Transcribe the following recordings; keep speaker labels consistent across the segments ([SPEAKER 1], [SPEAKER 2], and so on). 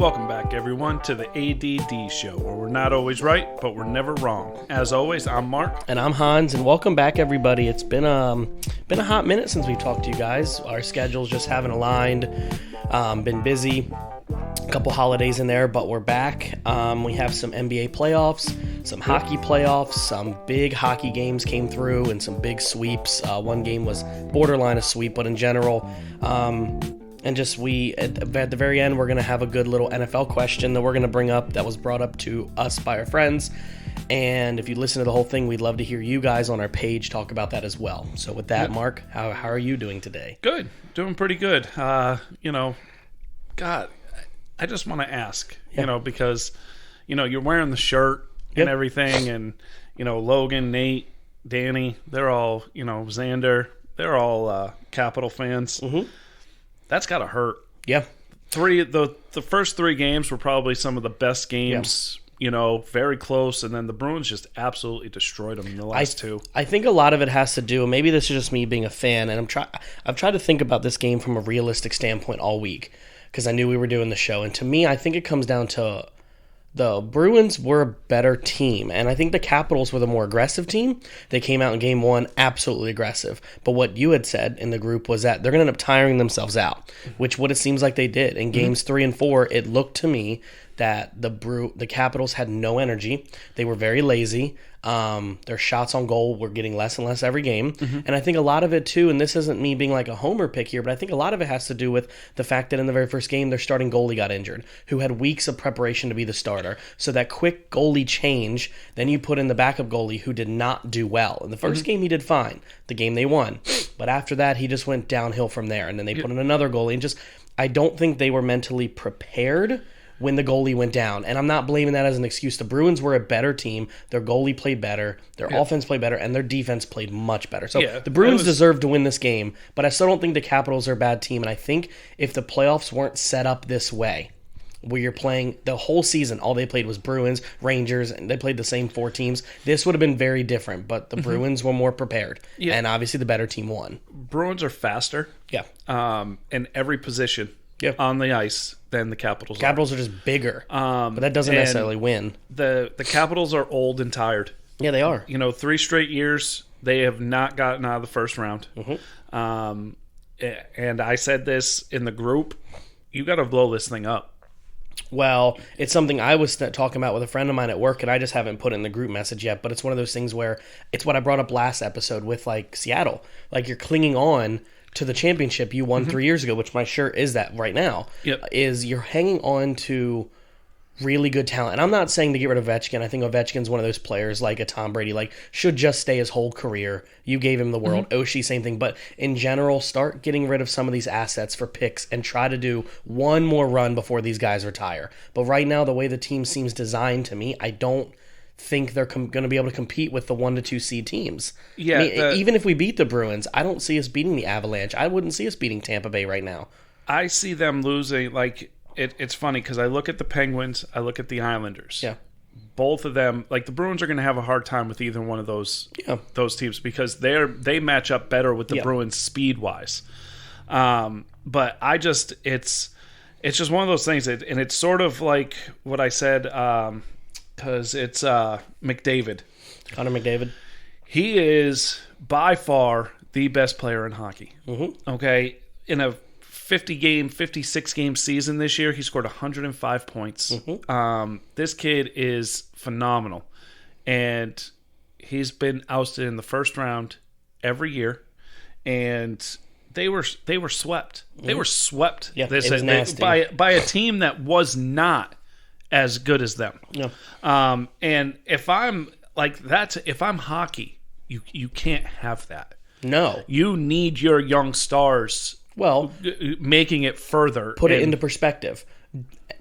[SPEAKER 1] Welcome back, everyone, to the A.D.D show, where we're not always right, but we're never wrong. As always, I'm Mark.
[SPEAKER 2] And I'm Hans, and welcome back, everybody. It's been a hot minute since we talked to you guys. Our schedules just haven't aligned. Been busy. A couple holidays in there, but we're back. We have some NBA playoffs, some hockey playoffs, some big hockey games came through, and some big sweeps. One game was borderline a sweep, but in general, and just at the very end, we're going to have a good little NFL question that we're going to bring up that was brought up to us by our friends. And if you listen to the whole thing, we'd love to hear you guys on our page talk about that as well. So with that, Mark, how are you doing today?
[SPEAKER 1] Good. Doing pretty good. God, I just want to ask, because, you're wearing the shirt and everything, and, Logan, Nate, Danny, they're all, Xander, they're all Capital fans. Mm-hmm. That's got to hurt. Yeah. The first three games were probably some of the best games, very close, and then the Bruins just absolutely destroyed them in the last two. I
[SPEAKER 2] think a lot of it has to do, maybe this is just me being a fan, and I've tried to think about this game from a realistic standpoint all week, because I knew we were doing the show, and to me, I think it comes down to the Bruins were a better team, and I think the Capitals were the more aggressive team. They came out in game one absolutely aggressive, but what you had said in the group was that they're going to end up tiring themselves out, which what it seems like they did. In games 3 and 4, it looked to me that the Capitals had no energy. They were very lazy. Their shots on goal were getting less and less every game. Mm-hmm. And I think a lot of it too, and this isn't me being like a homer pick here, but I think a lot of it has to do with the fact that in the very first game, their starting goalie got injured, who had weeks of preparation to be the starter. So that quick goalie change, then you put in the backup goalie who did not do well. In the first game, he did fine. The game they won. But after that, he just went downhill from there. And then they put in another goalie. And I don't think they were mentally prepared when the goalie went down. And I'm not blaming that as an excuse. The Bruins were a better team. Their goalie played better. Their offense played better. And their defense played much better. So the Bruins deserved to win this game. But I still don't think the Capitals are a bad team. And I think if the playoffs weren't set up this way, where you're playing the whole season, all they played was Bruins, Rangers, and they played the same 4 teams, this would have been very different. But the Bruins were more prepared. Yeah. And obviously the better team won.
[SPEAKER 1] Bruins are faster. Yeah. In every position. On the ice than the Capitals.
[SPEAKER 2] Capitals are just bigger, but that doesn't necessarily win.
[SPEAKER 1] The Capitals are old and tired.
[SPEAKER 2] Yeah, they are.
[SPEAKER 1] 3 straight years they have not gotten out of the first round. Mm-hmm. And I said this in the group: you got to blow this thing up.
[SPEAKER 2] Well, it's something I was talking about with a friend of mine at work, and I just haven't put it in the group message yet. But it's one of those things where it's what I brought up last episode with Seattle. You're clinging on to the championship you won 3 years ago, which my shirt is that right now, is you're hanging on to really good talent. And I'm not saying to get rid of Ovechkin. I think Ovechkin's one of those players like a Tom Brady, should just stay his whole career. You gave him the world. Oshie, same thing. But in general, start getting rid of some of these assets for picks and try to do one more run before these guys retire. But right now, the way the team seems designed to me, I don't think they're going to be able to compete with the 1 to 2 seed teams. Yeah, even if we beat the Bruins, I don't see us beating the Avalanche. I wouldn't see us beating Tampa Bay right now.
[SPEAKER 1] I see them losing. It's funny because I look at the Penguins, I look at the Islanders. Yeah, both of them. The Bruins are going to have a hard time with either one of those teams because they match up better with the Bruins speed wise. But it's just one of those things, and it's sort of like what I said. Because it's McDavid.
[SPEAKER 2] Connor McDavid.
[SPEAKER 1] He is by far the best player in hockey. Mm-hmm. Okay? In a 56-game season this year, he scored 105 points. Mm-hmm. This kid is phenomenal. And he's been ousted in the first round every year. And they were swept. Mm-hmm. They were swept
[SPEAKER 2] it was nasty.
[SPEAKER 1] by a team that was not as good as them. Yeah. And if I'm if I'm hockey, you can't have that. No. You need your young stars making it further.
[SPEAKER 2] Put it into perspective.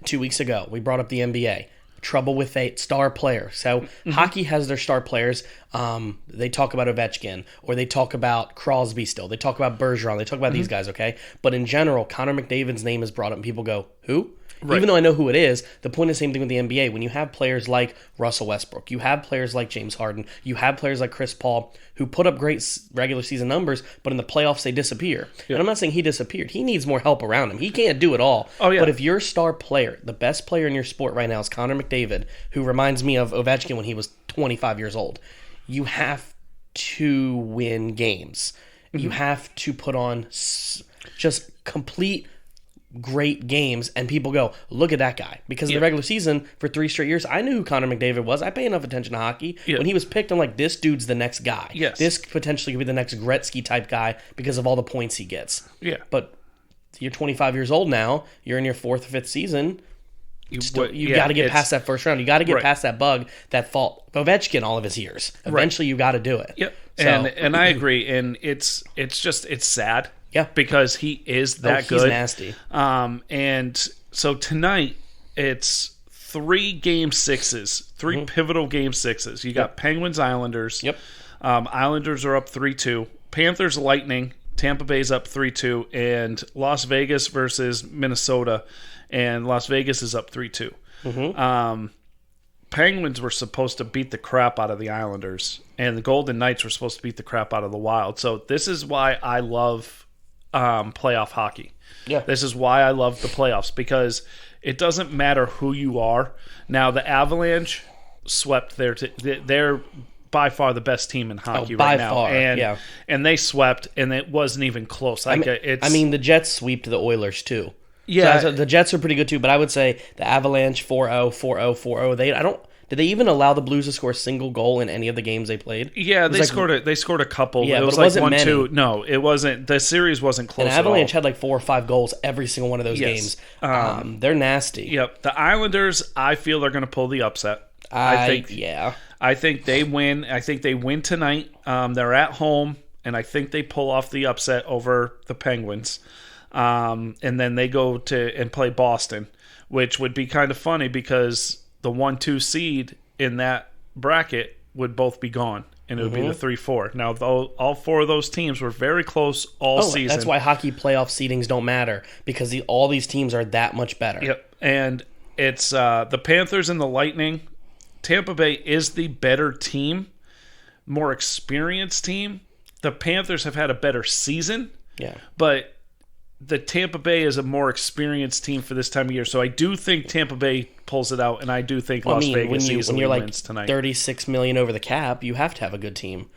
[SPEAKER 2] 2 weeks ago, we brought up the NBA. Trouble with a star player. So hockey has their star players. They talk about Ovechkin, or they talk about Crosby still. They talk about Bergeron. They talk about these guys, okay? But in general, Connor McDavid's name is brought up and people go, who? Right. Even though I know who it is, the point is the same thing with the NBA. When you have players like Russell Westbrook, you have players like James Harden, you have players like Chris Paul who put up great regular season numbers, but in the playoffs they disappear. Yeah. And I'm not saying he disappeared. He needs more help around him. He can't do it all. Oh, yeah. But if your star player, the best player in your sport right now is Connor McDavid, who reminds me of Ovechkin when he was 25 years old, you have to win games. You have to put on just complete great games, and people go, look at that guy. Because in the regular season, for 3 straight years, I knew who Connor McDavid was. I pay enough attention to hockey. When he was picked, I'm like, this dude's the next guy. Yes. This potentially could be the next Gretzky-type guy because of all the points he gets. Yeah. But you're 25 years old now. You're in your 4th or 5th season. You got to get past that first round. You got to get past that bug, that fault. Ovechkin all of his years. Eventually, you got to do it. Yep. So,
[SPEAKER 1] and I agree. And it's sad. Yeah. Because he is that good.
[SPEAKER 2] He's nasty.
[SPEAKER 1] And so tonight, it's 3 game 6s, 3 pivotal game 6s. You got Penguins, Islanders. Yep. Islanders are up 3-2. Panthers, Lightning. Tampa Bay's up 3-2. And Las Vegas versus Minnesota. And Las Vegas is up 3-2. Penguins were supposed to beat the crap out of the Islanders, and the Golden Knights were supposed to beat the crap out of the Wild. So this is why I love playoff hockey. Yeah, this is why I love the playoffs, because it doesn't matter who you are. Now the Avalanche swept they're by far the best team in hockey right now, far, and they swept, and it wasn't even close.
[SPEAKER 2] I mean, the Jets swept the Oilers too. Yeah, so the Jets are pretty good too, but I would say the Avalanche 4-0, 4-0, 4-0. Did they even allow the Blues to score a single goal in any of the games they played?
[SPEAKER 1] Yeah, they scored a couple. Yeah, it was like 1-2. No, it wasn't. The series wasn't close.
[SPEAKER 2] And Avalanche had like 4 or 5 goals every single one of those games. They're nasty.
[SPEAKER 1] Yep. The Islanders, I feel they're going to pull the upset. I think they win. I think they win tonight. They're at home, and I think they pull off the upset over the Penguins. And then they go and play Boston, which would be kind of funny because the 1-2 seed in that bracket would both be gone, and it would be the 3-4. Now, all 4 of those teams were very close all season.
[SPEAKER 2] That's why hockey playoff seedings don't matter, because all these teams are that much better.
[SPEAKER 1] Yep, and it's the Panthers and the Lightning. Tampa Bay is the better team, more experienced team. The Panthers have had a better season, but the Tampa Bay is a more experienced team for this time of year, so I do think Tampa Bay pulls it out, and I do think Las Vegas easily wins tonight.
[SPEAKER 2] $36 million over the cap, you have to have a good team.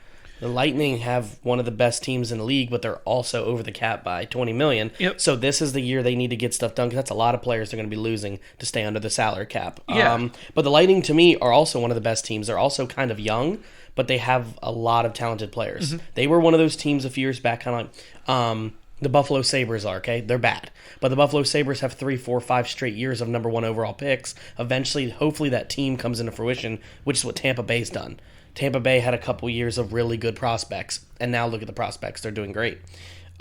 [SPEAKER 2] The Lightning have one of the best teams in the league, but they're also over the cap by $20 million. Yep. So this is the year they need to get stuff done, because that's a lot of players they're going to be losing to stay under the salary cap. Yeah. But the Lightning, to me, are also one of the best teams. They're also kind of young, but they have a lot of talented players. They were one of those teams a few years back, kind of like the Buffalo Sabres are, okay? They're bad. But the Buffalo Sabres have 3, 4, 5 straight years of number 1 overall picks. Eventually, hopefully that team comes into fruition, which is what Tampa Bay's done. Tampa Bay had a couple years of really good prospects, and now look at the prospects. They're doing great.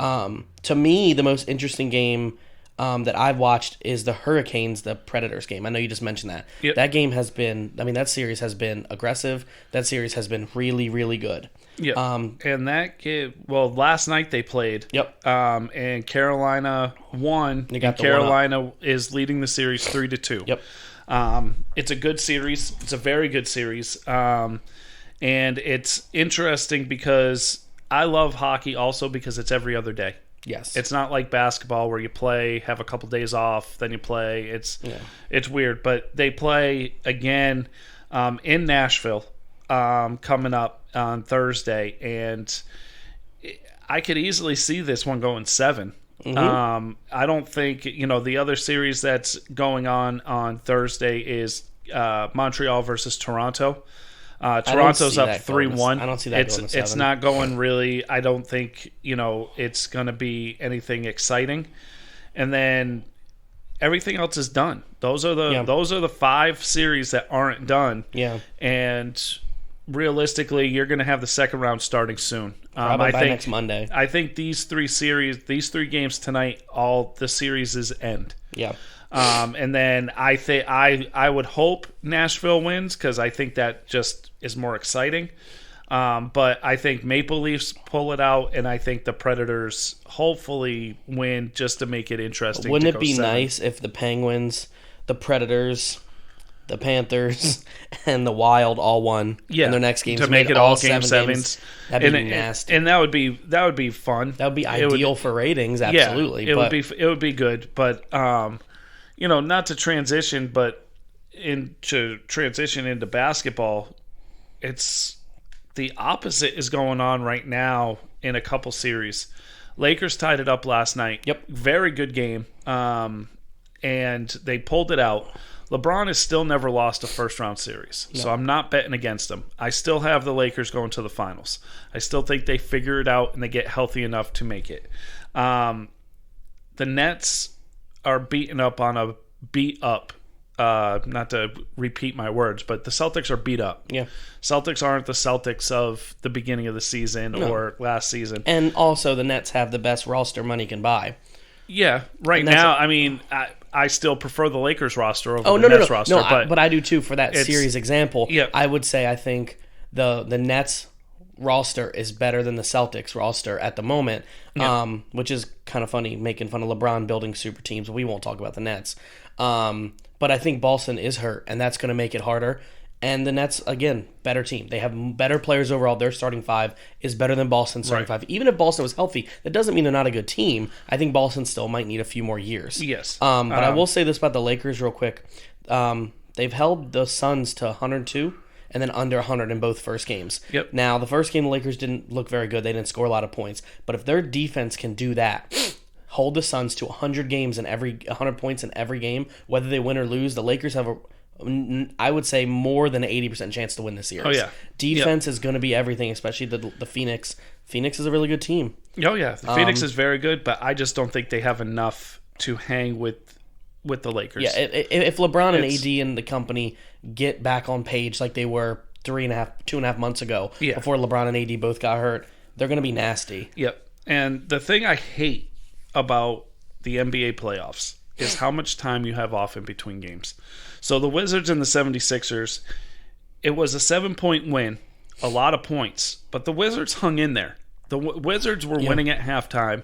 [SPEAKER 2] To me, the most interesting game that I've watched is the Hurricanes, the Predators game. I know you just mentioned that. Yep. That game has been, that series has been aggressive. That series has been really, really good.
[SPEAKER 1] Yeah. And that game, last night they played. Yep. And Carolina won. And Carolina is leading the series 3-2. Yep. It's a good series. It's a very good series. And it's interesting because I love hockey also because it's every other day.
[SPEAKER 2] Yes.
[SPEAKER 1] It's not like basketball where you play, have a couple days off, then you play. It's weird. But they play again in Nashville coming up on Thursday, and I could easily see this one going 7. I don't think, the other series that's going on Thursday is Montreal versus Toronto. Toronto's up 3-1.
[SPEAKER 2] I don't see that going to 7.
[SPEAKER 1] It's not going really. I don't think it's going to be anything exciting. And then everything else is done. Those are the 5 series that aren't done. Yeah. And realistically, you're going to have the second round starting soon.
[SPEAKER 2] Probably by next Monday.
[SPEAKER 1] I think these 3 games tonight, all the series end.
[SPEAKER 2] Yeah.
[SPEAKER 1] And then I would hope Nashville wins because I think that just is more exciting. But I think Maple Leafs pull it out, and I think the Predators hopefully win just to make it interesting.
[SPEAKER 2] Wouldn't it be nice if the Penguins the Predators, the Panthers, and the Wild all won in their next games
[SPEAKER 1] to make it all game 7s.
[SPEAKER 2] That'd be nasty,
[SPEAKER 1] and that would be fun.
[SPEAKER 2] That would be ideal for ratings. Absolutely,
[SPEAKER 1] it would be good. But not to transition, but into basketball, it's the opposite is going on right now in a couple series. Lakers tied it up last night.
[SPEAKER 2] Yep,
[SPEAKER 1] very good game. And they pulled it out. LeBron has still never lost a first-round series, so I'm not betting against him. I still have the Lakers going to the finals. I still think they figure it out and they get healthy enough to make it. The Nets are beaten up on a beat-up. Not to repeat my words, but the Celtics are beat up.
[SPEAKER 2] Yeah,
[SPEAKER 1] Celtics aren't the Celtics of the beginning of the season or last season.
[SPEAKER 2] And also, the Nets have the best roster money can buy.
[SPEAKER 1] Yeah, right now, I still prefer the Lakers roster over the Nets roster.
[SPEAKER 2] But I do too for that series example.
[SPEAKER 1] Yeah.
[SPEAKER 2] I would say I think the Nets roster is better than the Celtics roster at the moment, which is kind of funny, making fun of LeBron building super teams. We won't talk about the Nets. But I think Boston is hurt, and that's going to make it harder. And the Nets, again, better team. They have better players overall. Their starting five is better than Boston's starting five. Even if Boston was healthy, that doesn't mean they're not a good team. I think Boston still might need a few more years.
[SPEAKER 1] Yes.
[SPEAKER 2] But I will say this about the Lakers real quick. They've held the Suns to 102 and then under 100 in both first games.
[SPEAKER 1] Yep.
[SPEAKER 2] Now, the first game, the Lakers didn't look very good. They didn't score a lot of points. But if their defense can do that, hold the Suns to 100 points in every game, whether they win or lose, the Lakers have I would say more than an 80% chance to win this series.
[SPEAKER 1] Oh, yeah.
[SPEAKER 2] Defense is going to be everything, especially the Phoenix. Phoenix is a really good team.
[SPEAKER 1] Oh, yeah. The Phoenix is very good, but I just don't think they have enough to hang with the Lakers.
[SPEAKER 2] Yeah, if LeBron and A.D. and the company get back on page like they were 2.5 months ago, before LeBron and A.D. both got hurt, they're going to be nasty.
[SPEAKER 1] Yep. And the thing I hate about the NBA playoffs is how much time you have off in between games. So the Wizards and the 76ers, it was a 7-point win, a lot of points, but the Wizards hung in there. The Wizards were winning at halftime,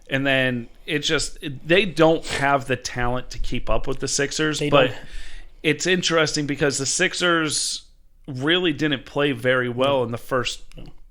[SPEAKER 1] and then they don't have the talent to keep up with the Sixers, but it's interesting because the Sixers really didn't play very well in the first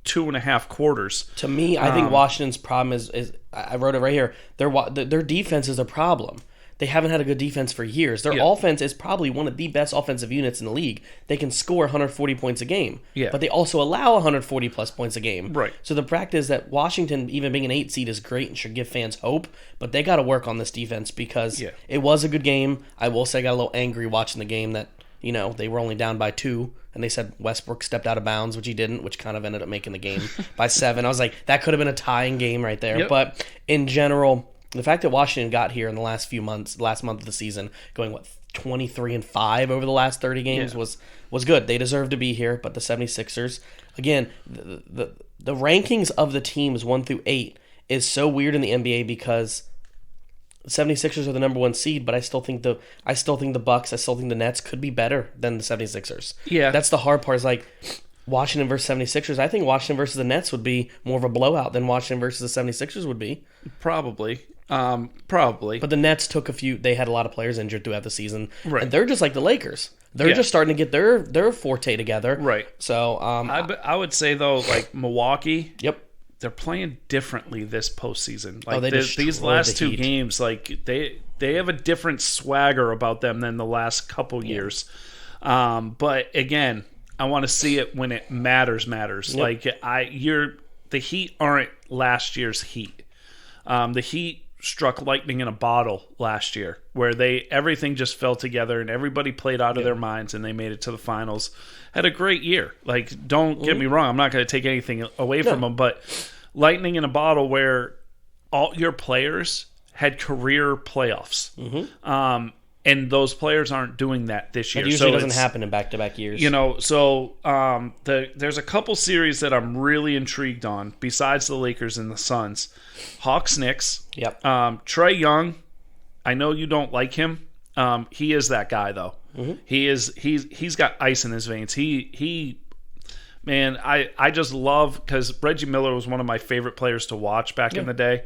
[SPEAKER 1] 2.5 quarters.
[SPEAKER 2] To me, I think Washington's problem is I wrote it right here. Their defense is a problem. They haven't had a good defense for years. Their offense is probably one of the best offensive units in the league. They can score 140 points a game, but they also allow 140-plus points a game.
[SPEAKER 1] Right.
[SPEAKER 2] So the practice is that Washington, even being an 8 seed, is great and should give fans hope, but they got to work on this defense because it was a good game. I will say I got a little angry watching the game that they were only down by 2, and they said Westbrook stepped out of bounds, which he didn't, which kind of ended up making the game by 7. I was like, that could have been a tying game right there. Yep. But in general, the fact that Washington got here in the last month of the season, going 23-5 over the last 30 games was good. They deserve to be here, but the 76ers, again, the rankings of the teams 1 through 8 is so weird in the NBA because the 76ers are the number 1 seed, but I still think the Bucks, I still think the Nets could be better than the 76ers. Yeah. That's the hard part, is like Washington versus 76ers. I think Washington versus the Nets would be more of a blowout than Washington versus the 76ers would be.
[SPEAKER 1] Probably. But
[SPEAKER 2] the Nets took they had a lot of players injured throughout the season. Right. And they're just like the Lakers. They're just starting to get their forte together. Right. So
[SPEAKER 1] I would say, though, like Milwaukee.
[SPEAKER 2] Yep.
[SPEAKER 1] They're playing differently this postseason. Like these last 2 games, like they have a different swagger about them than the last couple years. But again, I want to see it when it matters. Yep. Like the Heat aren't last year's Heat. The Heat struck lightning in a bottle last year, where everything just fell together and everybody played out of their minds and they made it to the finals. Had a great year. Like, don't get me wrong, I'm not going to take anything away from them, but lightning in a bottle where all your players had career playoffs. Mm-hmm. And those players aren't doing that this year.
[SPEAKER 2] It usually doesn't happen in back-to-back years.
[SPEAKER 1] There's a couple series that I'm really intrigued on, besides the Lakers and the Suns. Hawks-Knicks.
[SPEAKER 2] Yep.
[SPEAKER 1] Trae Young, I know you don't like him. He is that guy, though. Mm-hmm. He's got ice in his veins. Man, I just love, because Reggie Miller was one of my favorite players to watch back in the day.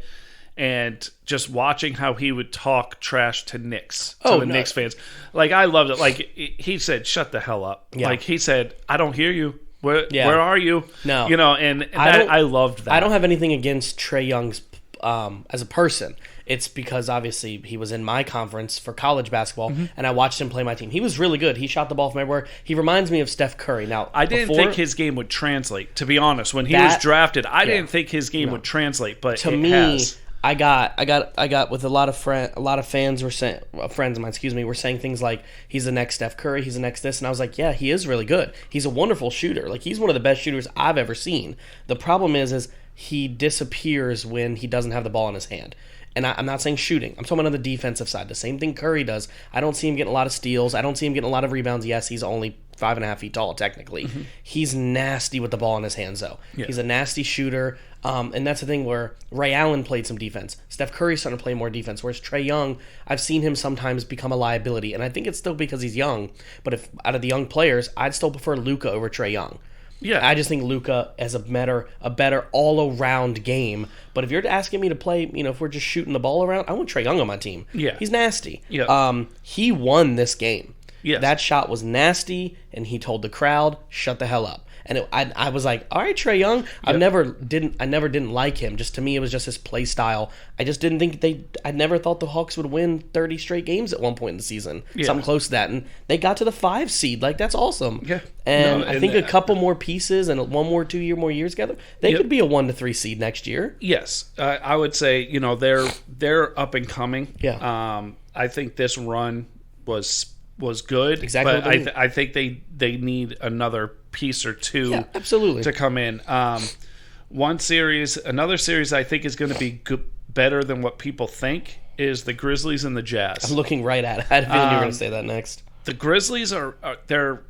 [SPEAKER 1] and just watching how he would talk trash to Knicks, Knicks fans. Like, I loved it. Like, he said, shut the hell up. Yeah. Like, he said, I don't hear you. Where are you?
[SPEAKER 2] No.
[SPEAKER 1] You know, and I loved that.
[SPEAKER 2] I don't have anything against Trae Young's as a person. It's because obviously he was in my conference for college basketball, and I watched him play my team. He was really good. He shot the ball from everywhere. He reminds me of Steph Curry. Now,
[SPEAKER 1] I didn't think his game would translate, to be honest. When he was drafted, I didn't think his game would translate, but
[SPEAKER 2] to me, has. I got with a lot of fans were saying, friends of mine, were saying things like, he's the next Steph Curry, he's the next this, and I was like, yeah, he is really good. He's a wonderful shooter. Like, he's one of the best shooters I've ever seen. The problem is he disappears when he doesn't have the ball in his hand. And I'm not saying shooting. I'm talking about on the defensive side. The same thing Curry does. I don't see him getting a lot of steals. I don't see him getting a lot of rebounds. Yes, he's only 5.5 feet tall, technically. He's nasty with the ball in his hands, though. Yeah. He's a nasty shooter. And that's the thing where Ray Allen played some defense. Steph Curry's starting to play more defense, whereas Trae Young, I've seen him sometimes become a liability. And I think it's still because he's young. But if out of the young players, I'd still prefer Luka over Trae Young. Yeah, I just think Luka has a better all-around game. But if you're asking me to play, if we're just shooting the ball around, I want Trae Young on my team. Yeah, he's nasty. Yeah, he won this game. Yeah, that shot was nasty, and he told the crowd, "Shut the hell up." And I was like, all right, Trae Young. I never didn't like him. Just to me, it was just his play style. I just didn't think I never thought the Hawks would win 30 straight games at one point in the season. Yeah. Something close to that. And they got to the 5 seed. Like, that's awesome. Yeah. And I think a couple more pieces and 2 more years together, they could be a 1 to 3 seed next year.
[SPEAKER 1] Yes. I would say, they're up and coming. Yeah. I think this run was good. Exactly. But I think they need another piece or two absolutely to come in. Another series I think is going to be better than what people think is the Grizzlies and the Jazz.
[SPEAKER 2] I'm looking right at it. I had a feeling you were going to say that next.
[SPEAKER 1] The Grizzlies they're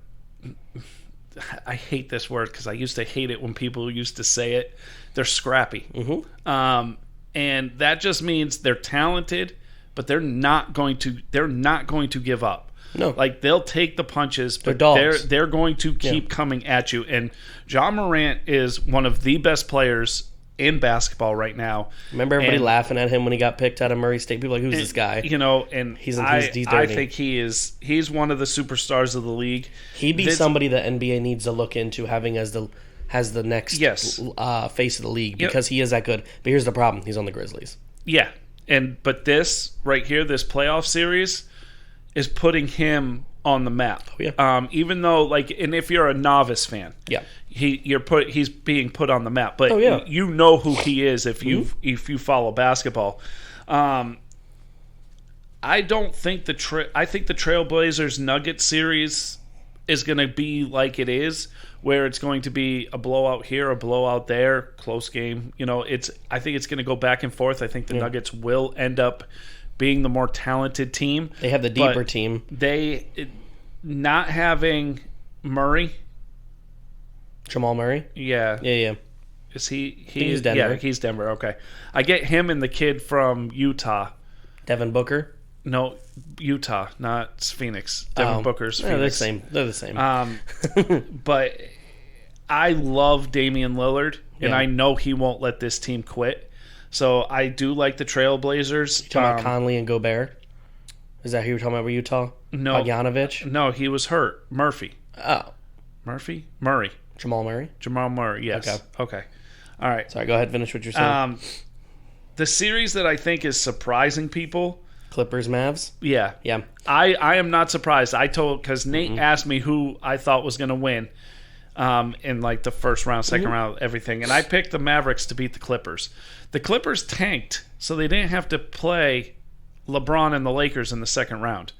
[SPEAKER 1] I hate this word because I used to hate it when people used to say it. They're scrappy. Mm-hmm. And that just means they're talented, but they're not going to give up. No, like they'll take the punches, but they're going to keep coming at you. And Ja Morant is one of the best players in basketball right now.
[SPEAKER 2] Remember everybody laughing at him when he got picked out of Murray State? People were like, who's this guy?
[SPEAKER 1] And he's dirty. I think he's one of the superstars of the league.
[SPEAKER 2] He'd be somebody that NBA needs to look into having as the next face of the league because he is that good. But here's the problem: he's on the Grizzlies.
[SPEAKER 1] Yeah, but this right here, this playoff series, is putting him on the map. Oh, yeah. Even though, and if you're a novice fan, he's being put on the map. But you know who he is if you follow basketball. I don't think I think the Trailblazers Nuggets series is going to be like it is, where it's going to be a blowout here, a blowout there, close game. I think it's going to go back and forth. I think the Nuggets will end up being the more talented team.
[SPEAKER 2] They have the deeper team.
[SPEAKER 1] Not having Murray.
[SPEAKER 2] Jamal Murray?
[SPEAKER 1] Yeah.
[SPEAKER 2] Yeah.
[SPEAKER 1] Is he?
[SPEAKER 2] He's Denver.
[SPEAKER 1] Yeah, he's Denver. Okay. I get him and the kid from Utah.
[SPEAKER 2] Devin Booker?
[SPEAKER 1] No, Utah, not Phoenix. Devin Booker's Phoenix.
[SPEAKER 2] They're the same.
[SPEAKER 1] But I love Damian Lillard, and I know he won't let this team quit. So I do like the Trailblazers.
[SPEAKER 2] You talking about Conley and Gobert? Is that who you're talking about with Utah?
[SPEAKER 1] No.
[SPEAKER 2] Bogdanovich?
[SPEAKER 1] No, he was hurt. Murray.
[SPEAKER 2] Jamal Murray?
[SPEAKER 1] Jamal Murray, yes. Okay. All right.
[SPEAKER 2] Sorry, go ahead. Finish what you're saying.
[SPEAKER 1] The series that I think is surprising people.
[SPEAKER 2] Clippers, Mavs?
[SPEAKER 1] Yeah.
[SPEAKER 2] Yeah.
[SPEAKER 1] I am not surprised. Because Nate asked me who I thought was going to win. In the first round, second round, everything. And I picked the Mavericks to beat the Clippers. The Clippers tanked, so they didn't have to play LeBron and the Lakers in the second round.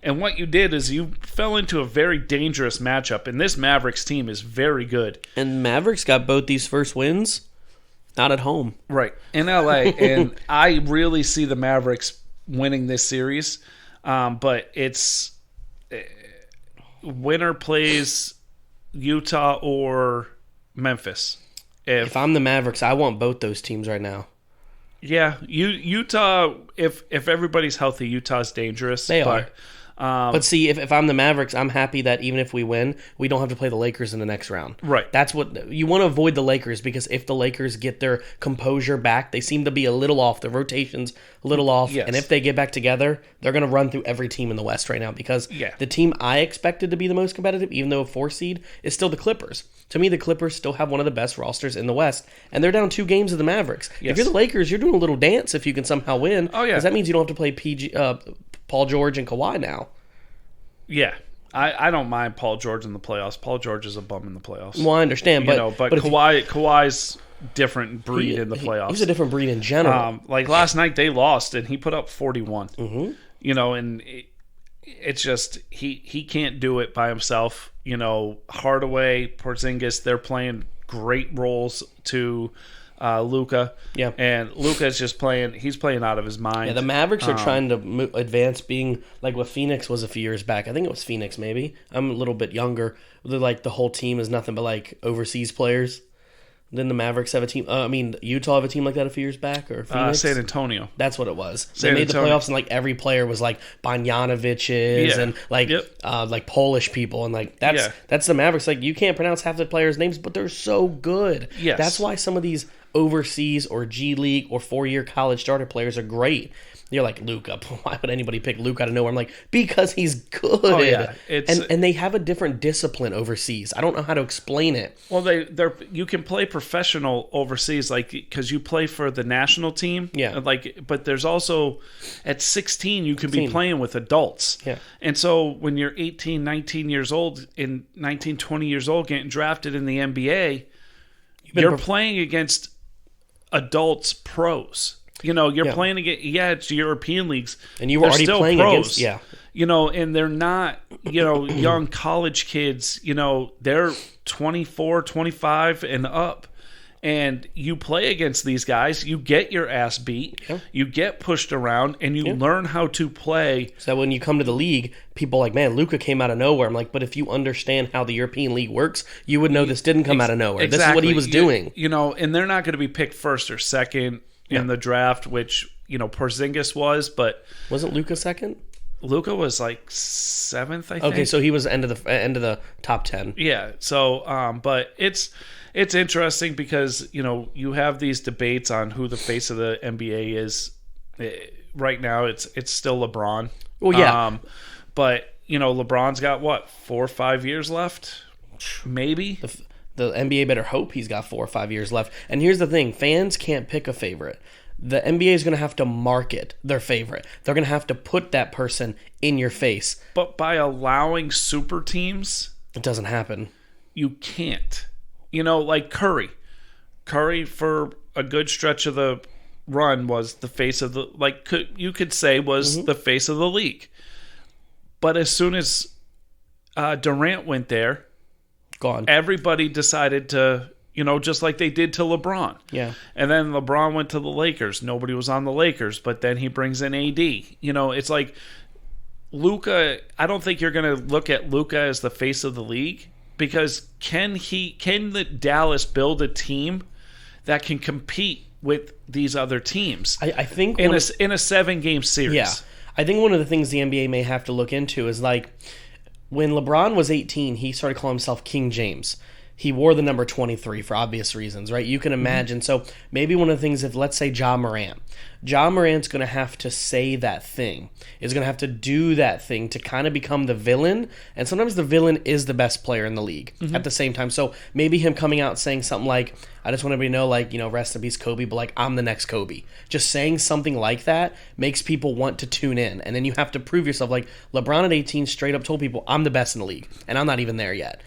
[SPEAKER 1] And what you did is you fell into a very dangerous matchup, and this Mavericks team is very good.
[SPEAKER 2] And Mavericks got both these first wins not at home.
[SPEAKER 1] Right, in LA. And I really see the Mavericks winning this series. But it's winner plays Utah or Memphis.
[SPEAKER 2] If I'm the Mavericks, I want both those teams right now.
[SPEAKER 1] Yeah, Utah. If everybody's healthy, Utah's dangerous.
[SPEAKER 2] They are. But see, if I'm the Mavericks, I'm happy that even if we win, we don't have to play the Lakers in the next round.
[SPEAKER 1] Right.
[SPEAKER 2] That's what you want to avoid the Lakers, because if the Lakers get their composure back, they seem to be a little off. Their rotation's a little off.
[SPEAKER 1] Yes.
[SPEAKER 2] And if they get back together, they're going to run through every team in the West right now, because the team I expected to be the most competitive, even though a 4 seed, is still the Clippers. To me, the Clippers still have one of the best rosters in the West, and they're down 2 games of the Mavericks.
[SPEAKER 1] Yes.
[SPEAKER 2] If you're the Lakers, you're doing a little dance if you can somehow win.
[SPEAKER 1] Oh, yeah.
[SPEAKER 2] Because that means you don't have to play Paul George and Kawhi now.
[SPEAKER 1] Yeah. I don't mind Paul George in the playoffs. Paul George is a bum in the playoffs.
[SPEAKER 2] Well, I understand, but
[SPEAKER 1] Kawhi's different breed in the playoffs.
[SPEAKER 2] He's a different breed in general.
[SPEAKER 1] Like last night, they lost, and he put up 41.
[SPEAKER 2] Mm-hmm.
[SPEAKER 1] And it's just he can't do it by himself. Hardaway, Porzingis, they're playing great roles to Luka.
[SPEAKER 2] Yeah.
[SPEAKER 1] And Luka's just he's playing out of his mind.
[SPEAKER 2] Yeah, the Mavericks are trying to advance, being like what Phoenix was a few years back. I think it was Phoenix, maybe. I'm a little bit younger. They're like the whole team is nothing but like overseas players. Didn't the Mavericks have a team? Utah have a team like that a few years back, or Phoenix?
[SPEAKER 1] San Antonio.
[SPEAKER 2] That's what it was. They made the playoffs, and like every player was like Bogdanoviches and like Polish people, and like that's the Mavericks. Like you can't pronounce half the players' names, but they're so good.
[SPEAKER 1] Yes.
[SPEAKER 2] That's why some of these overseas or G League or 4-year college starter players are great. You're like, Luka. Why would anybody pick Luka out of nowhere? I'm like, because he's good.
[SPEAKER 1] Oh, yeah.
[SPEAKER 2] And they have a different discipline overseas. I don't know how to explain it.
[SPEAKER 1] Well, you can play professional overseas, like because you play for the national team.
[SPEAKER 2] Yeah.
[SPEAKER 1] But there's also at 16 you can be playing with adults.
[SPEAKER 2] Yeah.
[SPEAKER 1] And so when you're 18, 19 years old, 20 years old, getting drafted in the NBA, you're playing against adults, pros. You're playing against, it's European leagues.
[SPEAKER 2] And you were already
[SPEAKER 1] still
[SPEAKER 2] playing
[SPEAKER 1] pros,
[SPEAKER 2] against,
[SPEAKER 1] and they're not, young college kids, they're 24, 25 and up. And you play against these guys, you get your ass beat, you get pushed around, and you learn how to play.
[SPEAKER 2] So when you come to the league, people are like, man, Luka came out of nowhere. I'm like, but if you understand how the European League works, you would know this didn't come out of nowhere.
[SPEAKER 1] Exactly.
[SPEAKER 2] This is what he was doing.
[SPEAKER 1] And they're not going to be picked first or second in the draft, which, Porzingis was, but...
[SPEAKER 2] Wasn't Luka second?
[SPEAKER 1] Luka was like 7th, I think.
[SPEAKER 2] Okay, so he was end of the top 10.
[SPEAKER 1] Yeah, so, but it's interesting because, you have these debates on who the face of the NBA is. Right now, it's still LeBron.
[SPEAKER 2] Well, yeah.
[SPEAKER 1] But, LeBron's got, 4 or 5 years left? Maybe?
[SPEAKER 2] The NBA better hope he's got 4 or 5 years left. And here's the thing. Fans can't pick a favorite. The NBA is going to have to market their favorite. They're going to have to put that person in your face.
[SPEAKER 1] But by allowing super teams...
[SPEAKER 2] It doesn't happen.
[SPEAKER 1] You can't. Like Curry. Curry, for a good stretch of the run, was the face of the... you could say was the face of the league. But as soon as Durant went there...
[SPEAKER 2] Gone.
[SPEAKER 1] Everybody decided to, just like they did to LeBron.
[SPEAKER 2] Yeah.
[SPEAKER 1] And then LeBron went to the Lakers. Nobody was on the Lakers, but then he brings in A.D. It's like Luka. I don't think you're going to look at Luka as the face of the league, because can the Dallas build a team that can compete with these other teams?
[SPEAKER 2] I think
[SPEAKER 1] in a 7-game series.
[SPEAKER 2] Yeah. I think one of the things the NBA may have to look into is like, when LeBron was 18, he started calling himself King James. He wore the number 23 for obvious reasons, right? You can imagine. So maybe one of the things, if let's say Ja Morant's going to have to say that thing, is going to have to do that thing to kind of become the villain. And sometimes the villain is the best player in the league at the same time. So maybe him coming out saying something like, I just want everybody to know, rest in peace Kobe, but I'm the next Kobe. Just saying something like that makes people want to tune in. And then you have to prove yourself. Like LeBron at 18 straight up told people, I'm the best in the league. And I'm not even there yet.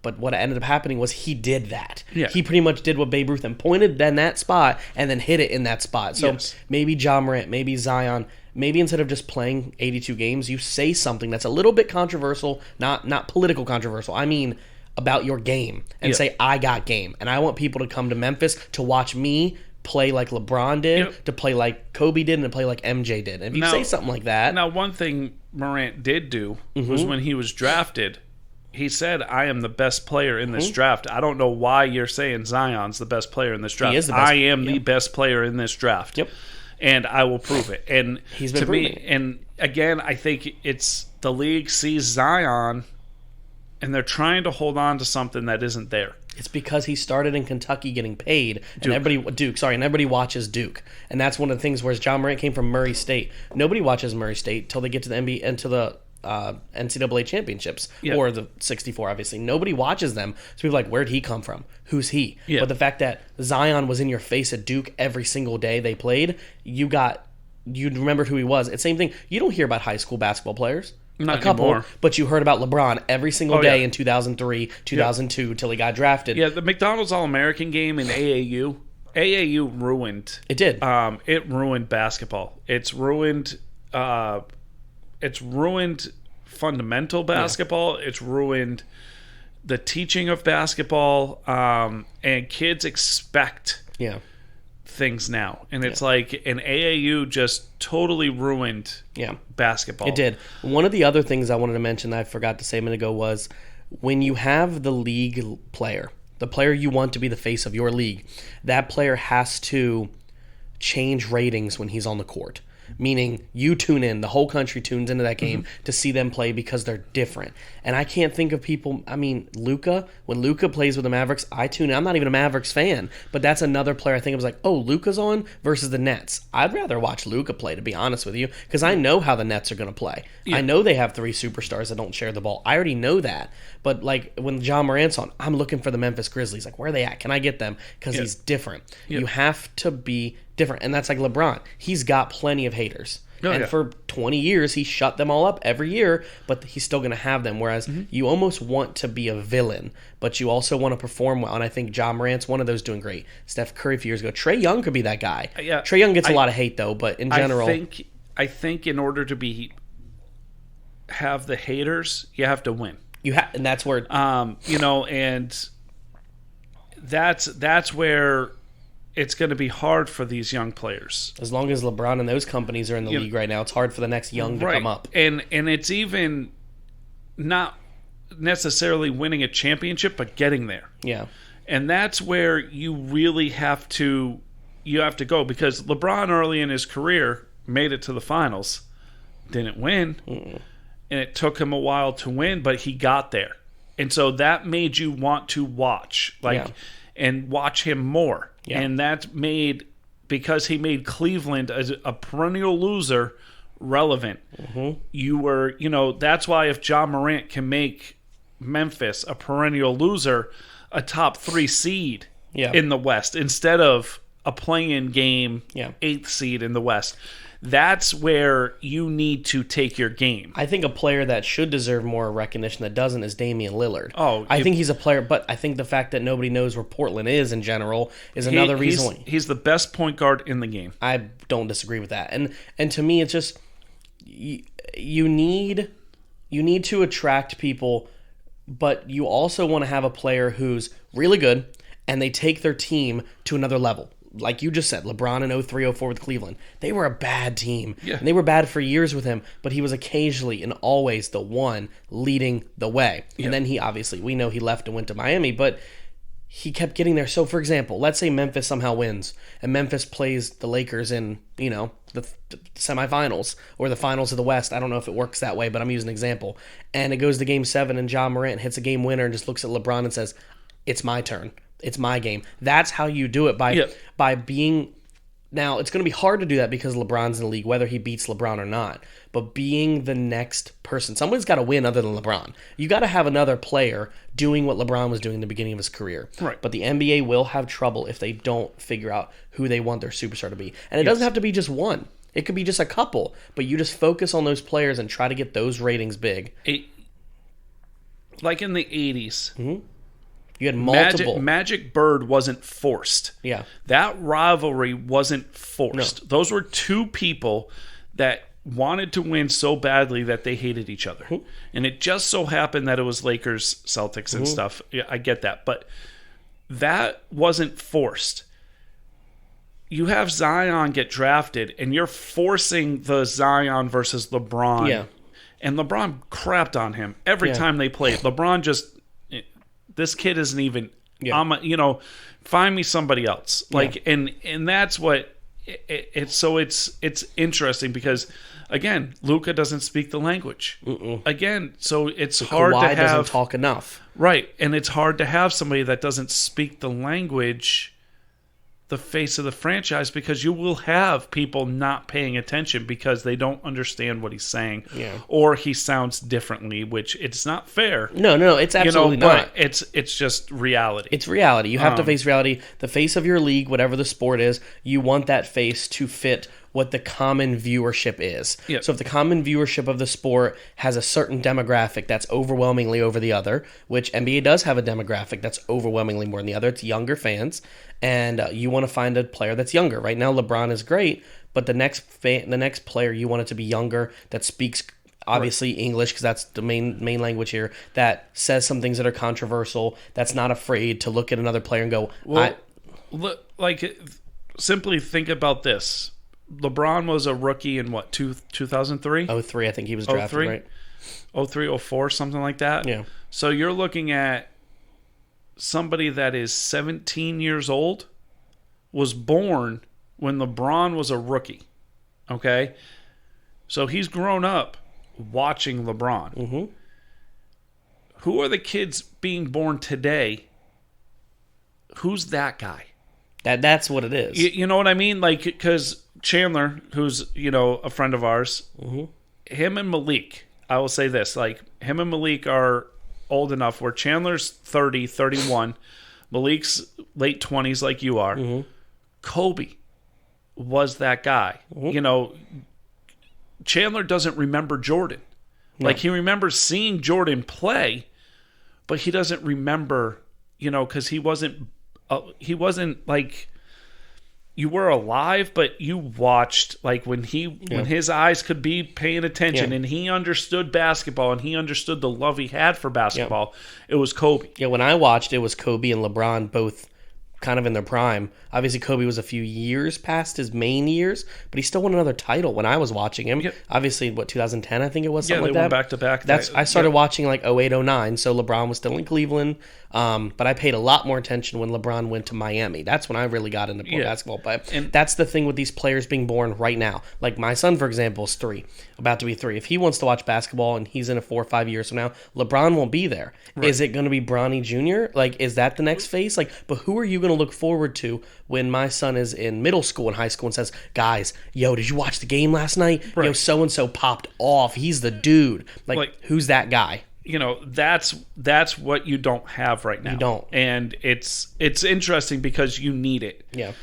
[SPEAKER 2] But what ended up happening was he did that.
[SPEAKER 1] Yeah.
[SPEAKER 2] He pretty much did what Babe Ruth and pointed in that spot and then hit it in that spot. So maybe Ja Morant, maybe Zion, maybe instead of just playing 82 games, you say something that's a little bit controversial, not political controversial. I mean about your game, and say, I got game. And I want people to come to Memphis to watch me play like LeBron did, to play like Kobe did, and to play like MJ did. And if you say something like that...
[SPEAKER 1] Now, one thing Morant did do was when he was drafted, he said, I am the best player in this draft. I don't know why you're saying Zion's the best player in this draft.
[SPEAKER 2] He is the best.
[SPEAKER 1] I am the best player in this draft.
[SPEAKER 2] Yep.
[SPEAKER 1] and I will prove it. And
[SPEAKER 2] he's been proving it.
[SPEAKER 1] And again, I think it's the league sees Zion, and they're trying to hold on to something that isn't there.
[SPEAKER 2] It's because he started in Kentucky getting paid, and everybody watches Duke, and that's one of the things. Whereas John Morant came from Murray State, nobody watches Murray State till they get to the NBA and to the NCAA championships or the 64. Obviously, nobody watches them. So people are like, where'd he come from? Who's he? Yeah. But the fact that Zion was in your face at Duke every single day they played, you remembered who he was. It's the same thing. You don't hear about high school basketball players.
[SPEAKER 1] Not a couple, anymore.
[SPEAKER 2] But you heard about LeBron every single day in 2003, 2002 till he got drafted.
[SPEAKER 1] Yeah, the McDonald's All-American game in AAU ruined.
[SPEAKER 2] It did.
[SPEAKER 1] It ruined basketball. It's ruined fundamental basketball. Yeah. It's ruined the teaching of basketball. And kids expect things now, and it's like an AAU just totally ruined basketball.
[SPEAKER 2] It did. One of the other things I wanted to mention that I forgot to say a minute ago was when you have the league player, the player you want to be the face of your league, that player has to change ratings when he's on the court. Meaning you tune in, the whole country tunes into that game to see them play because they're different. And I can't think of people, Luka, when Luka plays with the Mavericks, I tune in. I'm not even a Mavericks fan, but that's another player I think I was like, oh, Luka's on versus the Nets. I'd rather watch Luka play, to be honest with you, because I know how the Nets are going to play. Yeah. I know they have 3 superstars that don't share the ball. I already know that. But like when John Morant's on, I'm looking for the Memphis Grizzlies. Like, where are they at? Can I get them? Because he's different. You have to be different. And that's like LeBron. He's got plenty of haters. For 20 years, he shut them all up every year, but he's still going to have them. Whereas you almost want to be a villain, but you also want to perform well. And I think John Morant's one of those doing great. Steph Curry a few years ago. Trae Young could be that guy. Trae Young gets a lot of hate, though, but in general...
[SPEAKER 1] I think in order to have the haters, you have to win.
[SPEAKER 2] And that's where...
[SPEAKER 1] and that's where... It's going to be hard for these young players.
[SPEAKER 2] As long as LeBron and those companies are in the league right now, it's hard for the next young to come up.
[SPEAKER 1] And it's even not necessarily winning a championship, but getting there.
[SPEAKER 2] Yeah.
[SPEAKER 1] And that's where you really have to go, because LeBron early in his career made it to the finals, didn't win, and it took him a while to win, but he got there. And so that made you want to watch, and watch him more. Yeah. And that because he made Cleveland a perennial loser relevant. You were, that's why if John Morant can make Memphis a perennial loser, a top 3 seed in the West instead of a play-in game 8th seed in the West. That's where you need to take your game.
[SPEAKER 2] I think a player that should deserve more recognition that doesn't is Damian Lillard. I think he's a player, but I think the fact that nobody knows where Portland is in general is another reason.
[SPEAKER 1] He's the best point guard in the game.
[SPEAKER 2] I don't disagree with that. And to me, it's just you need to attract people, but you also want to have a player who's really good and they take their team to another level. Like you just said, LeBron in 03-04 with Cleveland. They were a bad team. Yeah. And they were bad for years with him, but he was occasionally and always the one leading the way. Yeah. And then we know he left and went to Miami, but he kept getting there. So, for example, let's say Memphis somehow wins, and Memphis plays the Lakers in, the semifinals or the finals of the West. I don't know if it works that way, but I'm using an example. And it goes to Game 7, and John Morant hits a game winner and just looks at LeBron and says, it's my turn. It's my game. That's how you do it by being... Now, it's going to be hard to do that because LeBron's in the league, whether he beats LeBron or not. But being the next person, someone's got to win other than LeBron. You got to have another player doing what LeBron was doing in the beginning of his career.
[SPEAKER 1] Right.
[SPEAKER 2] But the NBA will have trouble if they don't figure out who they want their superstar to be. And it doesn't have to be just one. It could be just a couple. But you just focus on those players and try to get those ratings big.
[SPEAKER 1] Like in the 80s.
[SPEAKER 2] Mm-hmm. You had multiple.
[SPEAKER 1] Magic Bird wasn't forced.
[SPEAKER 2] Yeah.
[SPEAKER 1] That rivalry wasn't forced. No. Those were two people that wanted to win so badly that they hated each other. Mm-hmm. And it just so happened that it was Lakers, Celtics, and stuff. Yeah, I get that. But that wasn't forced. You have Zion get drafted, and you're forcing the Zion versus LeBron.
[SPEAKER 2] Yeah.
[SPEAKER 1] And LeBron crapped on him every time they played. LeBron just... This kid isn't even, find me somebody else. And that's what, it's interesting because, again, Luka doesn't speak the language. Again, so it's hard to have.
[SPEAKER 2] Doesn't talk enough.
[SPEAKER 1] Right, and it's hard to have somebody that doesn't speak the language, the face of the franchise, because you will have people not paying attention because they don't understand what he's saying, or he sounds differently, which it's not fair.
[SPEAKER 2] No, it's absolutely not.
[SPEAKER 1] But it's just reality.
[SPEAKER 2] It's reality. You have to face reality. The face of your league, whatever the sport is, you want that face to fit what the common viewership is.
[SPEAKER 1] Yep.
[SPEAKER 2] So if the common viewership of the sport has a certain demographic that's overwhelmingly over the other, which NBA does have a demographic that's overwhelmingly more than the other, it's younger fans, and you want to find a player that's younger. Right now, LeBron is great, but the next player, you want it to be younger, that speaks obviously English, because that's the main language here, that says some things that are controversial, that's not afraid to look at another player and go,
[SPEAKER 1] simply think about this. LeBron was a rookie in what, 2003?
[SPEAKER 2] 03, I think he was drafted, right?
[SPEAKER 1] 03, 04, something like that.
[SPEAKER 2] Yeah.
[SPEAKER 1] So you're looking at somebody that is 17 years old, was born when LeBron was a rookie. Okay? So he's grown up watching LeBron.
[SPEAKER 2] Mm-hmm.
[SPEAKER 1] Who are the kids being born today? Who's that guy?
[SPEAKER 2] That's what it is.
[SPEAKER 1] You know what I mean? Like, because Chandler, who's, a friend of ours, him and Malik, I will say this, like, him and Malik are old enough where Chandler's 30, 31, Malik's late 20s like you are. Kobe was that guy. Chandler doesn't remember Jordan. No. Like, he remembers seeing Jordan play, but he doesn't remember, because he wasn't like, you were alive, but you watched, like, when his eyes could be paying attention, and he understood basketball, and he understood the love he had for basketball. It was Kobe.
[SPEAKER 2] Yeah, when I watched, it was Kobe and LeBron both kind of in their prime. Obviously, Kobe was a few years past his main years, but he still won another title when I was watching him. Obviously, 2010, I think it was, something like that.
[SPEAKER 1] Yeah, they won back-to-back.
[SPEAKER 2] I started watching, like, 08, 09, so LeBron was still in Cleveland, but I paid a lot more attention when LeBron went to Miami. That's when I really got into basketball. But that's the thing with these players being born right now. Like, my son, for example, is 3, about to be 3. If he wants to watch basketball and he's in it 4 or 5 years from now, LeBron won't be there. Right. Is it going to be Bronny Jr.? Like, is that the next face? Like, but who are you going to look forward to when my son is in middle school and high school and says, guys, yo, did you watch the game last night? Right. Yo, so-and-so popped off. He's the dude. Like, who's that guy?
[SPEAKER 1] That's what you don't have right now.
[SPEAKER 2] You don't.
[SPEAKER 1] And it's interesting because you need it.
[SPEAKER 2] Yeah.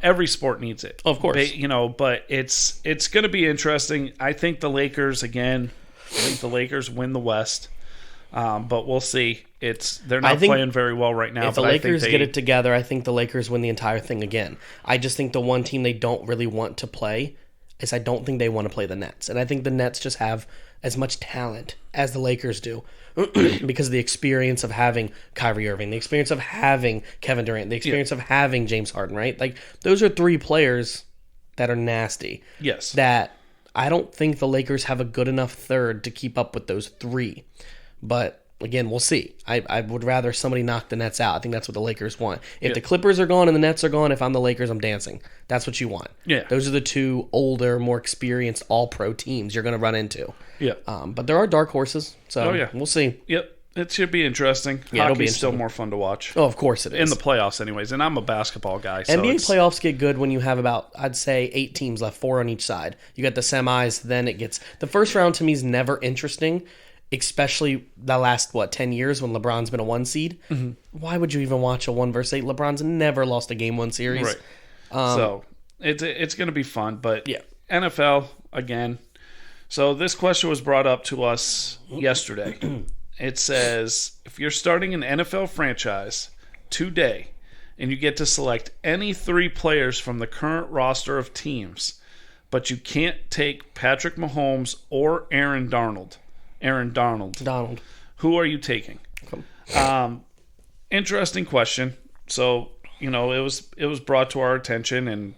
[SPEAKER 1] Every sport needs it.
[SPEAKER 2] Of course.
[SPEAKER 1] But it's going to be interesting. I think the Lakers, win the West. But we'll see. They're not playing very well right now.
[SPEAKER 2] If the Lakers get it together, I think the Lakers win the entire thing again. I just think the one team they don't really want to play is, I don't think they want to play the Nets. And I think the Nets just have as much talent as the Lakers do because of the experience of having Kyrie Irving, the experience of having Kevin Durant, the experience of having James Harden, right? Like, those are 3 players that are nasty.
[SPEAKER 1] Yes.
[SPEAKER 2] That I don't think the Lakers have a good enough third to keep up with those 3. But again, we'll see. I would rather somebody knock the Nets out. I think that's what the Lakers want. If the Clippers are gone and the Nets are gone, if I'm the Lakers, I'm dancing. That's what you want.
[SPEAKER 1] Yeah.
[SPEAKER 2] Those are the 2 older, more experienced all-pro teams you're going to run into.
[SPEAKER 1] Yeah.
[SPEAKER 2] But there are dark horses, so we'll see.
[SPEAKER 1] Yep. It should be interesting.
[SPEAKER 2] Yeah,
[SPEAKER 1] Hockey's still more fun to watch.
[SPEAKER 2] Oh, of course it is.
[SPEAKER 1] In the playoffs anyways, and I'm a basketball guy. So
[SPEAKER 2] NBA playoffs get good when you have about, I'd say, 8 teams left, 4 on each side. You got the semis, then it gets... The first round to me is never interesting, especially the last, 10 years when LeBron's been a 1 seed. Mm-hmm. Why would you even watch a 1 versus 8? LeBron's never lost a Game 1 series.
[SPEAKER 1] Right. So it's going to be fun, but NFL, again. So this question was brought up to us yesterday. It says, if you're starting an NFL franchise today and you get to select any 3 players from the current roster of teams, but you can't take Patrick Mahomes or Aaron Donald, who are you taking? Interesting question. So, it was brought to our attention, and,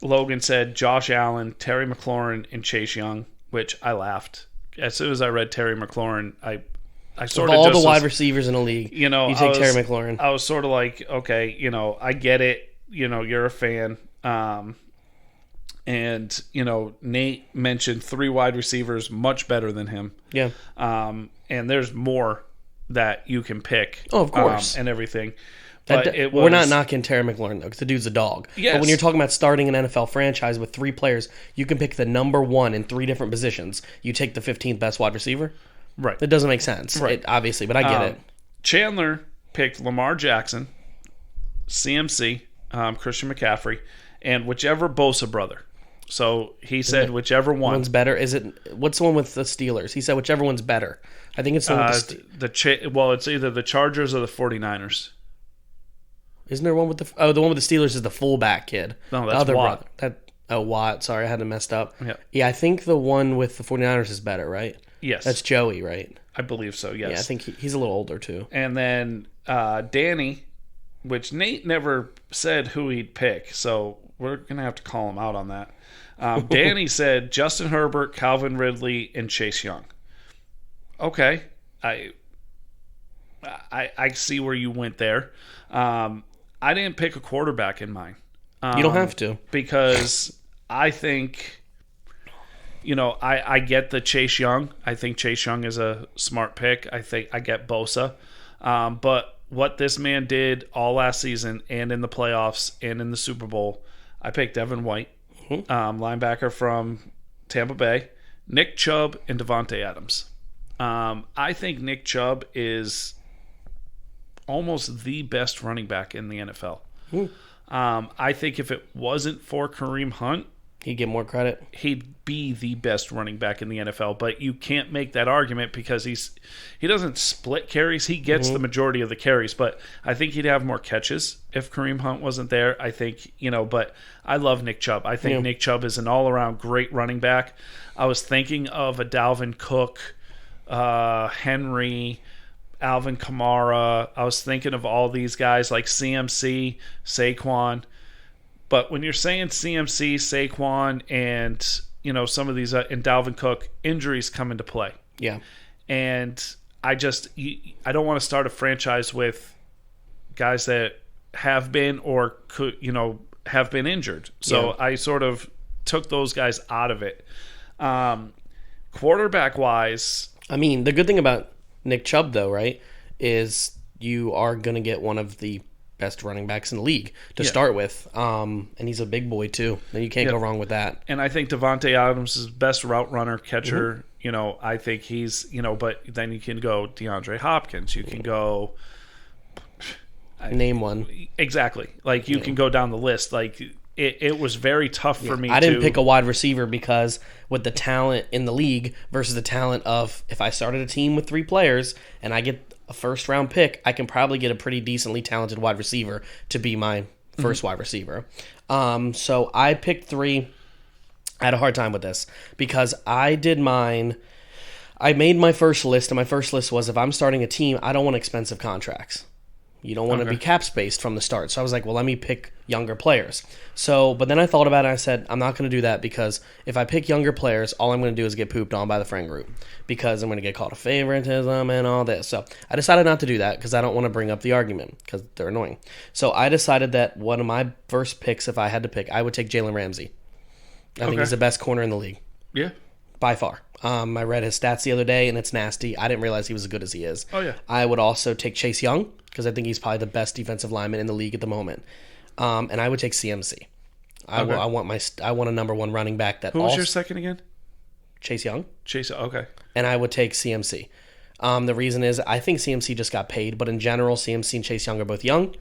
[SPEAKER 1] Logan said Josh Allen, Terry McLaurin, and Chase Young, which I laughed. As soon as I read Terry McLaurin, I sort of
[SPEAKER 2] all the wide receivers in the league, you take Terry McLaurin.
[SPEAKER 1] I was sort of like, okay, I get it. you're a fan. And, Nate mentioned 3 wide receivers much better than him.
[SPEAKER 2] Yeah.
[SPEAKER 1] And there's more that you can pick.
[SPEAKER 2] Oh, of course.
[SPEAKER 1] And everything.
[SPEAKER 2] But we're not knocking Terry McLaurin, though, because the dude's a dog.
[SPEAKER 1] Yes.
[SPEAKER 2] But when you're talking about starting an NFL franchise with 3 players, you can pick the number 1 in 3 different positions. You take the 15th best wide receiver?
[SPEAKER 1] Right.
[SPEAKER 2] That doesn't make sense,
[SPEAKER 1] right.
[SPEAKER 2] Obviously, but I get it.
[SPEAKER 1] Chandler picked Lamar Jackson, CMC, Christian McCaffrey, and whichever Bosa brother. So he said whichever one.
[SPEAKER 2] One's better. What's the one with the Steelers? He said whichever one's better. I think it's the one with
[SPEAKER 1] it's either the Chargers or the 49ers.
[SPEAKER 2] Isn't there one with the one with the Steelers is the fullback kid.
[SPEAKER 1] No, that's Watt.
[SPEAKER 2] Watt. Sorry, I had it messed up.
[SPEAKER 1] Yeah.
[SPEAKER 2] Yeah, I think the one with the 49ers is better, right?
[SPEAKER 1] Yes.
[SPEAKER 2] That's Joey, right?
[SPEAKER 1] I believe so, yes.
[SPEAKER 2] Yeah, I think he's a little older too.
[SPEAKER 1] And then Danny, which Nate never said who he'd pick, so we're going to have to call him out on that. Danny said Justin Herbert, Calvin Ridley, and Chase Young. Okay. I see where you went there. I didn't pick a quarterback in mine.
[SPEAKER 2] You don't have to.
[SPEAKER 1] Because I think, I get the Chase Young. I think Chase Young is a smart pick. I think I get Bosa. But what this man did all last season and in the playoffs and in the Super Bowl, I picked Devin White, linebacker from Tampa Bay, Nick Chubb, and Devontae Adams. I think Nick Chubb is almost the best running back in the NFL. I think if it wasn't for Kareem Hunt,
[SPEAKER 2] he'd get more credit.
[SPEAKER 1] He'd be the best running back in the NFL, but you can't make that argument because he doesn't split carries. He gets the majority of the carries, but I think he'd have more catches if Kareem Hunt wasn't there. I think, but I love Nick Chubb. I think Nick Chubb is an all-around great running back. I was thinking of a Dalvin Cook, Henry, Alvin Kamara. I was thinking of all these guys like CMC, Saquon. But when you're saying CMC, Saquon, and some of these and Dalvin Cook, injuries come into play.
[SPEAKER 2] Yeah.
[SPEAKER 1] And I don't want to start a franchise with guys that have been or could have been injured. So I sort of took those guys out of it. Quarterback wise,
[SPEAKER 2] I mean, the good thing about Nick Chubb, though, right, is you are going to get one of the best running backs in the league to start with. And he's a big boy, too. And you can't go wrong with that.
[SPEAKER 1] And I think Devontae Adams is best route runner, catcher. I think he's, but then you can go DeAndre Hopkins. You can go...
[SPEAKER 2] Name one.
[SPEAKER 1] Exactly. Like, you can go down the list. Like... It was very tough for me.
[SPEAKER 2] I didn't pick a wide receiver because with the talent in the league versus the talent of if I started a team with 3 players and I get a first-round pick, I can probably get a pretty decently talented wide receiver to be my first wide receiver. So I picked 3. I had a hard time with this because I did mine. I made my first list, and my first list was if I'm starting a team, I don't want expensive contracts. You don't want to be cap-spaced from the start. So I was like, well, let me pick younger players. But then I thought about it, and I said, I'm not going to do that because if I pick younger players, all I'm going to do is get pooped on by the friend group because I'm going to get called a favoritism and all this. So I decided not to do that because I don't want to bring up the argument because they're annoying. So I decided that one of my first picks, if I had to pick, I would take Jalen Ramsey. I think he's the best corner in the league.
[SPEAKER 1] Yeah.
[SPEAKER 2] By far. I read his stats the other day, and it's nasty. I didn't realize he was as good as he is.
[SPEAKER 1] Oh, yeah.
[SPEAKER 2] I would also take Chase Young because I think he's probably the best defensive lineman in the league at the moment. And I would take CMC. I want a number 1 running back that.
[SPEAKER 1] Who was your second again?
[SPEAKER 2] Chase Young.
[SPEAKER 1] Okay.
[SPEAKER 2] And I would take CMC. The reason is I think CMC just got paid, but in general, CMC and Chase Young are both young,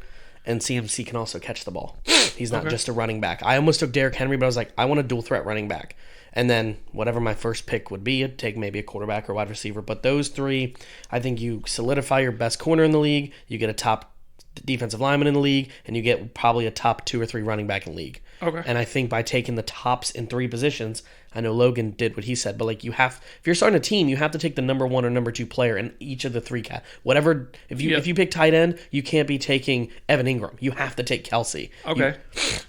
[SPEAKER 2] and CMC can also catch the ball. He's not just a running back. I almost took Derrick Henry, but I was like, I want a dual threat running back. And then whatever my first pick would be, I'd take maybe a quarterback or wide receiver. But those 3, I think you solidify your best corner in the league, you get a top defensive lineman in the league, and you get probably a top 2 or 3 running back in the league.
[SPEAKER 1] Okay.
[SPEAKER 2] And I think by taking the tops in 3 positions, I know Logan did what he said, but like if you're starting a team, you have to take the number 1 or number 2 player in each of the 3 whatever. If you pick tight end, you can't be taking Evan Ingram. You have to take Kelsey.
[SPEAKER 1] Okay.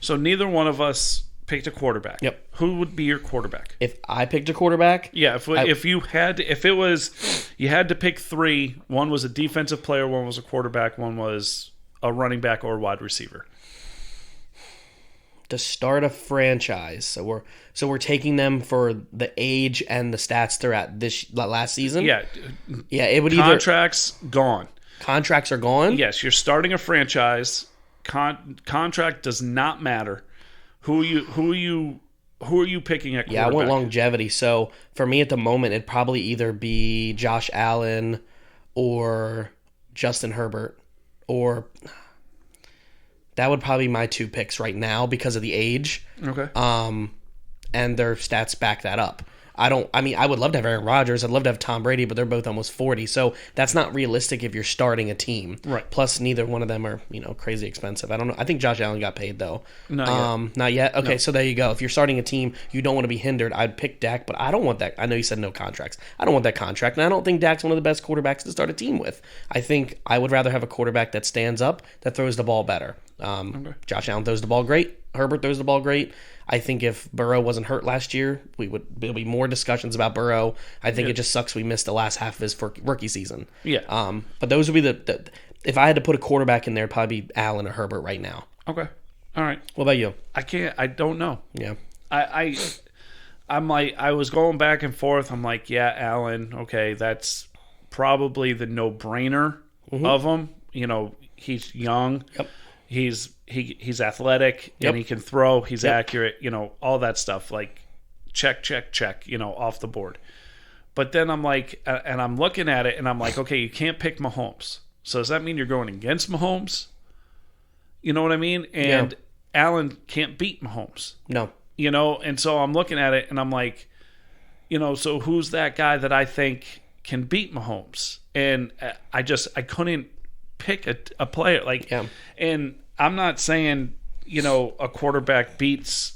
[SPEAKER 1] So neither one of us picked a quarterback.
[SPEAKER 2] Yep.
[SPEAKER 1] Who would be your quarterback?
[SPEAKER 2] If I picked a quarterback?
[SPEAKER 1] Yeah, if you had to pick 3, one was a defensive player, one was a quarterback, one was a running back or wide receiver.
[SPEAKER 2] to start a franchise. So we're taking them for the age and the stats they're at this last season.
[SPEAKER 1] Yeah,
[SPEAKER 2] it would
[SPEAKER 1] contracts gone.
[SPEAKER 2] Contracts are gone.
[SPEAKER 1] Yes, you're starting a franchise. Contract does not matter. Who are you picking at quarterback?
[SPEAKER 2] Yeah, I want longevity. So for me at the moment, it'd probably either be Josh Allen or Justin Herbert, or that would probably be my two picks right now because of the age.
[SPEAKER 1] Okay.
[SPEAKER 2] And their stats back that up. I would love to have Aaron Rodgers. I'd love to have Tom Brady, but they're both almost 40. So that's not realistic if you're starting a team.
[SPEAKER 1] Right.
[SPEAKER 2] Plus, neither one of them are, crazy expensive. I don't know. I think Josh Allen got paid, though.
[SPEAKER 1] Not yet.
[SPEAKER 2] Not yet? Okay,
[SPEAKER 1] No.
[SPEAKER 2] So there you go. If you're starting a team, you don't want to be hindered. I'd pick Dak, but I don't want that. I know you said no contracts. I don't want that contract, and I don't think Dak's one of the best quarterbacks to start a team with. I think I would rather have a quarterback that stands up, that throws the ball better. Okay. Josh Allen throws the ball great. Herbert throws the ball great. I think if Burrow wasn't hurt last year, there'll be more discussions about Burrow. I think it just sucks we missed the last half of his rookie season.
[SPEAKER 1] Yeah.
[SPEAKER 2] But those would be if I had to put a quarterback in there, it'd probably be Allen or Herbert right now.
[SPEAKER 1] Okay. All right.
[SPEAKER 2] What about you?
[SPEAKER 1] I don't know.
[SPEAKER 2] Yeah.
[SPEAKER 1] I'm like, I was going back and forth. I'm like, yeah, Allen. Okay, that's probably the no-brainer of him. He's young.
[SPEAKER 2] Yep.
[SPEAKER 1] He's athletic, and he can throw. He's accurate. All that stuff. Like, check, off the board. But then I'm like, and I'm looking at it, and I'm like, okay, you can't pick Mahomes. So does that mean you're going against Mahomes? You know what I mean? And Allen can't beat Mahomes.
[SPEAKER 2] No.
[SPEAKER 1] And so I'm looking at it, and I'm like, so who's that guy that I think can beat Mahomes? And I couldn't pick a player. And I'm not saying, a quarterback beats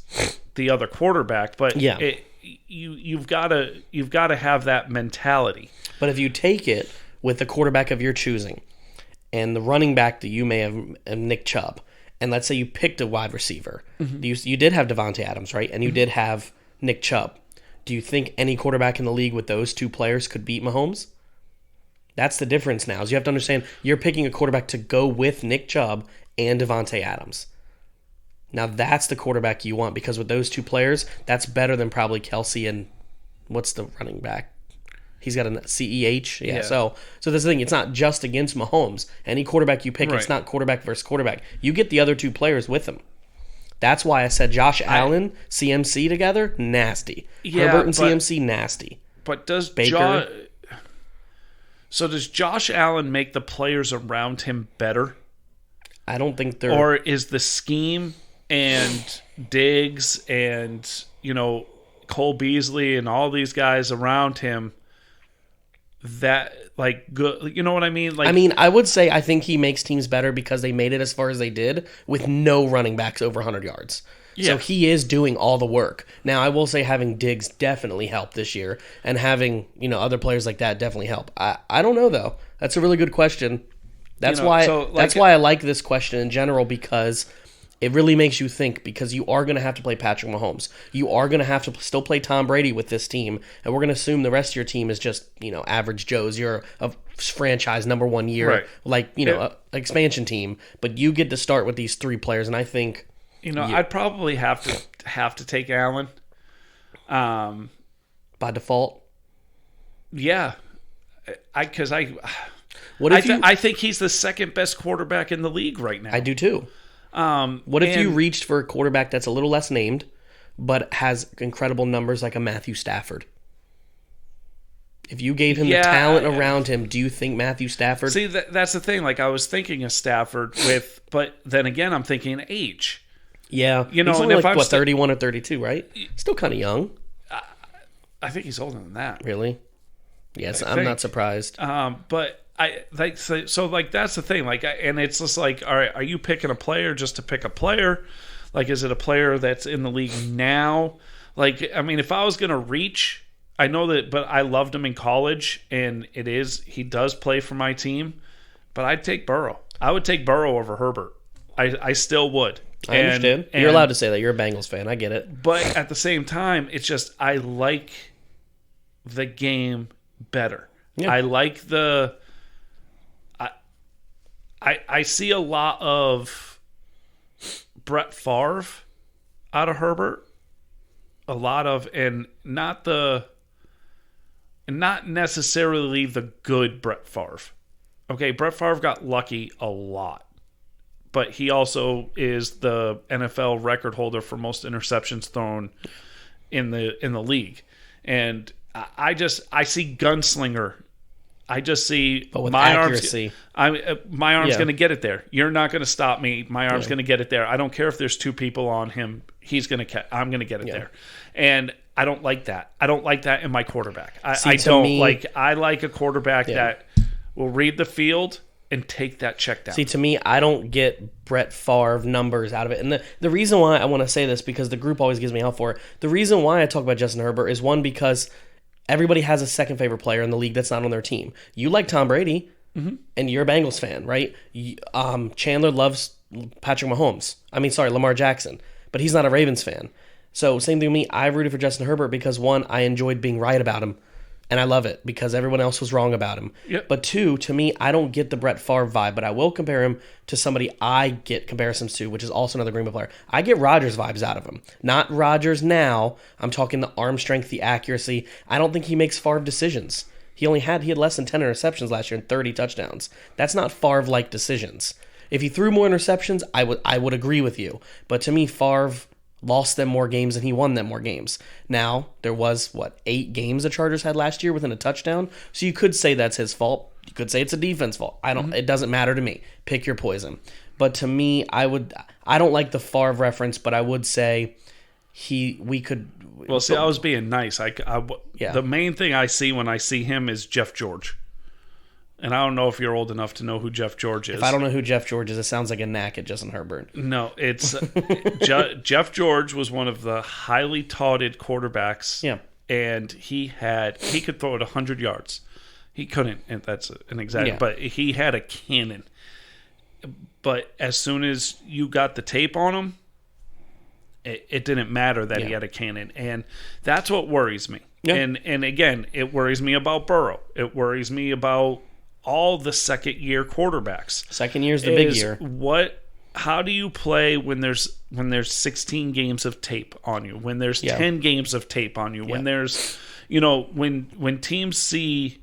[SPEAKER 1] the other quarterback, but you've got to have that mentality. But
[SPEAKER 2] if you take it with the quarterback of your choosing and the running back that you may have, Nick Chubb, and let's say you picked a wide receiver, you did have Devontae Adams, right? And you did have Nick Chubb. Do you think any quarterback in the league with those two players could beat Mahomes? That's the difference now. Is you have to understand you're picking a quarterback to go with Nick Chubb and Devontae Adams. Now that's the quarterback you want, because with those two players, that's better than probably Kelsey and what's the running back? He's got a CEH. Yeah. So that's the thing. It's not just against Mahomes. Any quarterback you pick, it's not quarterback versus quarterback. You get the other two players with him. That's why I said Josh Allen, CMC together, nasty. Herbert and CMC, nasty.
[SPEAKER 1] But does
[SPEAKER 2] Baker?
[SPEAKER 1] Does Josh Allen make the players around him better?
[SPEAKER 2] I don't think they're...
[SPEAKER 1] Or is the scheme and Diggs and, Cole Beasley and all these guys around him that, good? You know what I mean?
[SPEAKER 2] I would say I think he makes teams better because they made it as far as they did with no running backs over 100 yards. Yeah. So he is doing all the work. Now, I will say having Diggs definitely helped this year, and having, other players like that definitely help. I don't know, though. That's a really good question. That's why I like this question in general, because it really makes you think, because you are going to have to play Patrick Mahomes. You are going to have to still play Tom Brady with this team, and we're going to assume the rest of your team is just, average Joes. You're a franchise number one year, an expansion team, but you get to start with these three players, and I think...
[SPEAKER 1] I'd probably have to take Allen.
[SPEAKER 2] By default?
[SPEAKER 1] Yeah. I think he's the second best quarterback in the league right now.
[SPEAKER 2] I do too. What if you reached for a quarterback that's a little less named, but has incredible numbers like a Matthew Stafford? If you gave him the talent around him, do you think Matthew Stafford...
[SPEAKER 1] See, that's the thing. I was thinking of Stafford but then again, I'm thinking age.
[SPEAKER 2] Yeah. He's only 31 or 32, right? Still kind of young.
[SPEAKER 1] I think he's older than that.
[SPEAKER 2] Really? Yes, I'm not surprised.
[SPEAKER 1] But that's the thing. And it's just all right, are you picking a player just to pick a player? Is it a player that's in the league now? If I was going to reach, I know that, but I loved him in college, and he does play for my team, but I'd take Burrow. I would take Burrow over Herbert. I still would.
[SPEAKER 2] I understand. You're allowed to say that. You're a Bengals fan. I get it.
[SPEAKER 1] But at the same time, it's just I like the game better. Yeah. I like I see a lot of Brett Favre out of Herbert. A lot of, and not necessarily the good Brett Favre. Okay, Brett Favre got lucky a lot. But he also is the NFL record holder for most interceptions thrown in the league. And I see gunslinger. I just see
[SPEAKER 2] but with
[SPEAKER 1] my
[SPEAKER 2] accuracy.
[SPEAKER 1] My arm's going to get it there. You're not going to stop me. My arm's going to get it there. I don't care if there's 2 people on him. I'm going to get it there. And I don't like that. I don't like that in my quarterback. I like a quarterback that will read the field and take that check down.
[SPEAKER 2] See, to me, I don't get Brett Favre numbers out of it. And the reason why I want to say this, because the group always gives me hell for it, the reason why I talk about Justin Herbert is, one, because everybody has a second favorite player in the league that's not on their team. You like Tom Brady, and you're a Bengals fan, right? Chandler loves Patrick Mahomes. Lamar Jackson. But he's not a Ravens fan. So same thing with me. I rooted for Justin Herbert because, one, I enjoyed being right about him. And I love it because everyone else was wrong about him.
[SPEAKER 1] Yep.
[SPEAKER 2] But 2, to me, I don't get the Brett Favre vibe, but I will compare him to somebody I get comparisons to, which is also another Green Bay player. I get Rodgers vibes out of him. Not Rodgers now. I'm talking the arm strength, the accuracy. I don't think he makes Favre decisions. He had less than 10 interceptions last year and 30 touchdowns. That's not Favre-like decisions. If he threw more interceptions, I would agree with you. But to me, Favre lost them more games than he won them more games. Now, there was, 8 games the Chargers had last year within a touchdown? So you could say that's his fault. You could say it's a defense fault. It doesn't matter to me. Pick your poison. But to me, I don't like the Favre reference, but I would say we could...
[SPEAKER 1] Well, see, I was being nice. The main thing I see when I see him is Jeff George. And I don't know if you're old enough to know who Jeff George is.
[SPEAKER 2] If I don't know who Jeff George is, it sounds like a knack at Justin Herbert.
[SPEAKER 1] No, it's Jeff George was one of the highly touted quarterbacks.
[SPEAKER 2] Yeah.
[SPEAKER 1] And he could throw it 100 yards. He couldn't, and that's an exaggeration, but he had a cannon. But as soon as you got the tape on him, it didn't matter that he had a cannon. And that's what worries me. Yeah. And again, it worries me about Burrow. It worries me about all the second-year quarterbacks.
[SPEAKER 2] Second year's the big year.
[SPEAKER 1] How do you play when there's 16 games of tape on you? When there's 10 games of tape on you? When there's, when teams see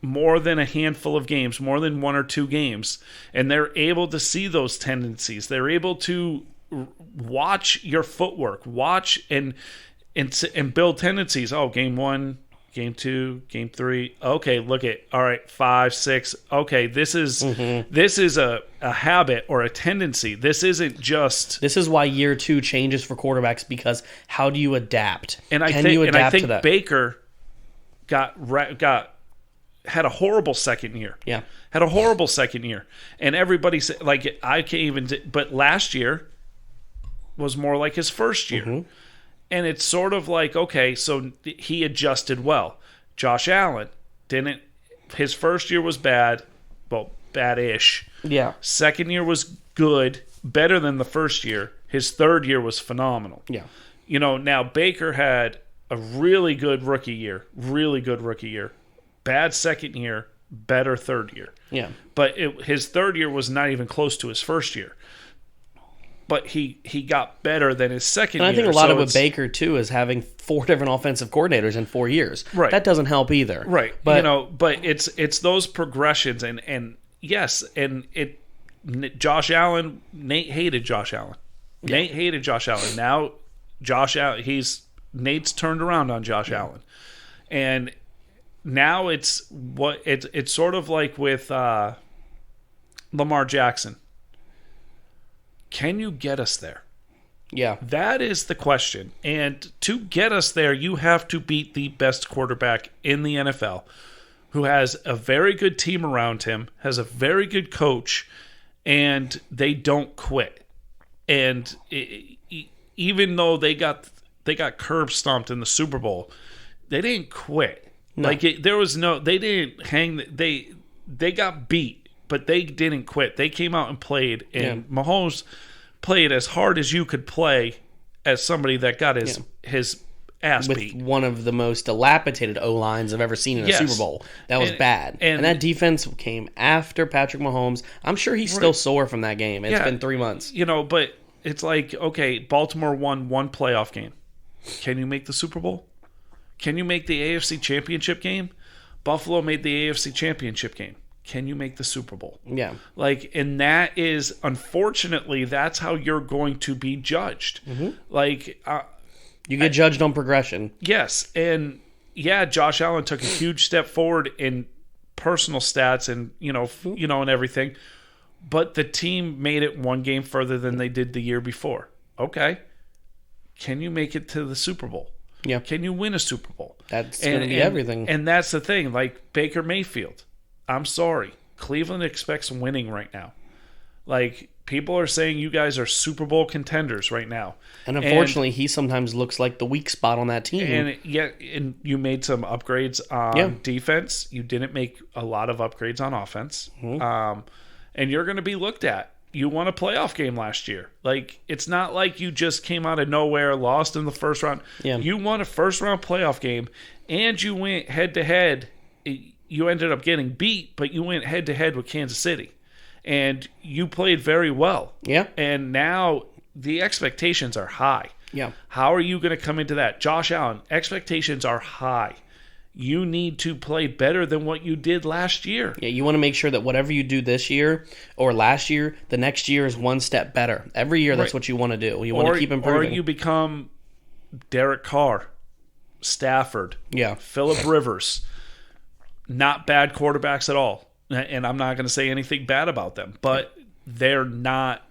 [SPEAKER 1] more than a handful of games, more than 1 or 2 games, and they're able to see those tendencies, they're able to watch your footwork, watch and build tendencies. Oh, game 1. Game 2, game 3. Okay, look at, all right, 5, 6. Okay, this is a habit or a tendency. This isn't just.
[SPEAKER 2] This is why year 2 changes for quarterbacks, because how do you adapt?
[SPEAKER 1] And I think Baker had a horrible second year.
[SPEAKER 2] Yeah,
[SPEAKER 1] had a horrible second year, and everybody said, like, I can't even. But last year was more like his first year. And it's sort of like, okay, so he adjusted well. Josh Allen didn't. His first year was bad. Well, bad-ish.
[SPEAKER 2] Yeah.
[SPEAKER 1] Second year was good, better than the first year. His third year was phenomenal.
[SPEAKER 2] Yeah.
[SPEAKER 1] Now Baker had a really good rookie year. Bad second year, better third year.
[SPEAKER 2] Yeah.
[SPEAKER 1] But his third year was not even close to his first year. But he got better than his second year.
[SPEAKER 2] And I think a lot of with Baker, too, is having 4 different offensive coordinators in 4 years.
[SPEAKER 1] Right.
[SPEAKER 2] That doesn't help either.
[SPEAKER 1] Right. But but it's those progressions. And yes, and Josh Allen, Nate hated Josh Allen. Yeah. Nate hated Josh Allen. Now, Josh Allen, Nate's turned around on Josh Allen. And now it's sort of like with Lamar Jackson. Can you get us there?
[SPEAKER 2] Yeah.
[SPEAKER 1] That is the question. And to get us there, you have to beat the best quarterback in the NFL, who has a very good team around him, has a very good coach, and they don't quit. And even though they got curb stomped in the Super Bowl, they didn't quit. No. Like they didn't hang. They got beat. But they didn't quit. They came out and played, and Mahomes played as hard as you could play as somebody that got his ass beat.
[SPEAKER 2] With one of the most dilapidated O-lines I've ever seen in a Super Bowl. That was bad. And that defense came after Patrick Mahomes. I'm sure he's still sore from that game. It's been 3 months.
[SPEAKER 1] But it's like, okay, Baltimore won one playoff game. Can you make the Super Bowl? Can you make the AFC Championship game? Buffalo made the AFC Championship game. Can you make the Super Bowl?
[SPEAKER 2] Yeah.
[SPEAKER 1] Like, and that is, unfortunately, that's how you're going to be judged.
[SPEAKER 2] Mm-hmm.
[SPEAKER 1] Like,
[SPEAKER 2] you get judged on progression.
[SPEAKER 1] Yes. And yeah, Josh Allen took a huge step forward in personal stats and, and everything. But the team made it one game further than they did the year before. Okay. Can you make it to the Super Bowl?
[SPEAKER 2] Yeah.
[SPEAKER 1] Can you win a Super Bowl?
[SPEAKER 2] That's going to be everything.
[SPEAKER 1] And that's the thing. Like Baker Mayfield, I'm sorry. Cleveland expects winning right now. Like, people are saying you guys are Super Bowl contenders right now.
[SPEAKER 2] And unfortunately, he sometimes looks like the weak spot on that team.
[SPEAKER 1] And you made some upgrades on defense. You didn't make a lot of upgrades on offense. Mm-hmm. And you're going to be looked at. You won a playoff game last year. Like, it's not like you just came out of nowhere, lost in the first round.
[SPEAKER 2] Yeah.
[SPEAKER 1] You won a first-round playoff game, and you went head-to-head. You ended up getting beat, but you went head-to-head with Kansas City. And you played very well.
[SPEAKER 2] Yeah.
[SPEAKER 1] And now the expectations are high.
[SPEAKER 2] Yeah.
[SPEAKER 1] How are you going to come into that? Josh Allen, expectations are high. You need to play better than what you did last year.
[SPEAKER 2] Yeah, you want to make sure that whatever you do this year or last year, the next year is one step better. Every year, that's what you want to do. You want to keep improving.
[SPEAKER 1] Or you become Derek Carr, Stafford, Phillip Rivers. Not bad quarterbacks at all. And I'm not going to say anything bad about them. But they're not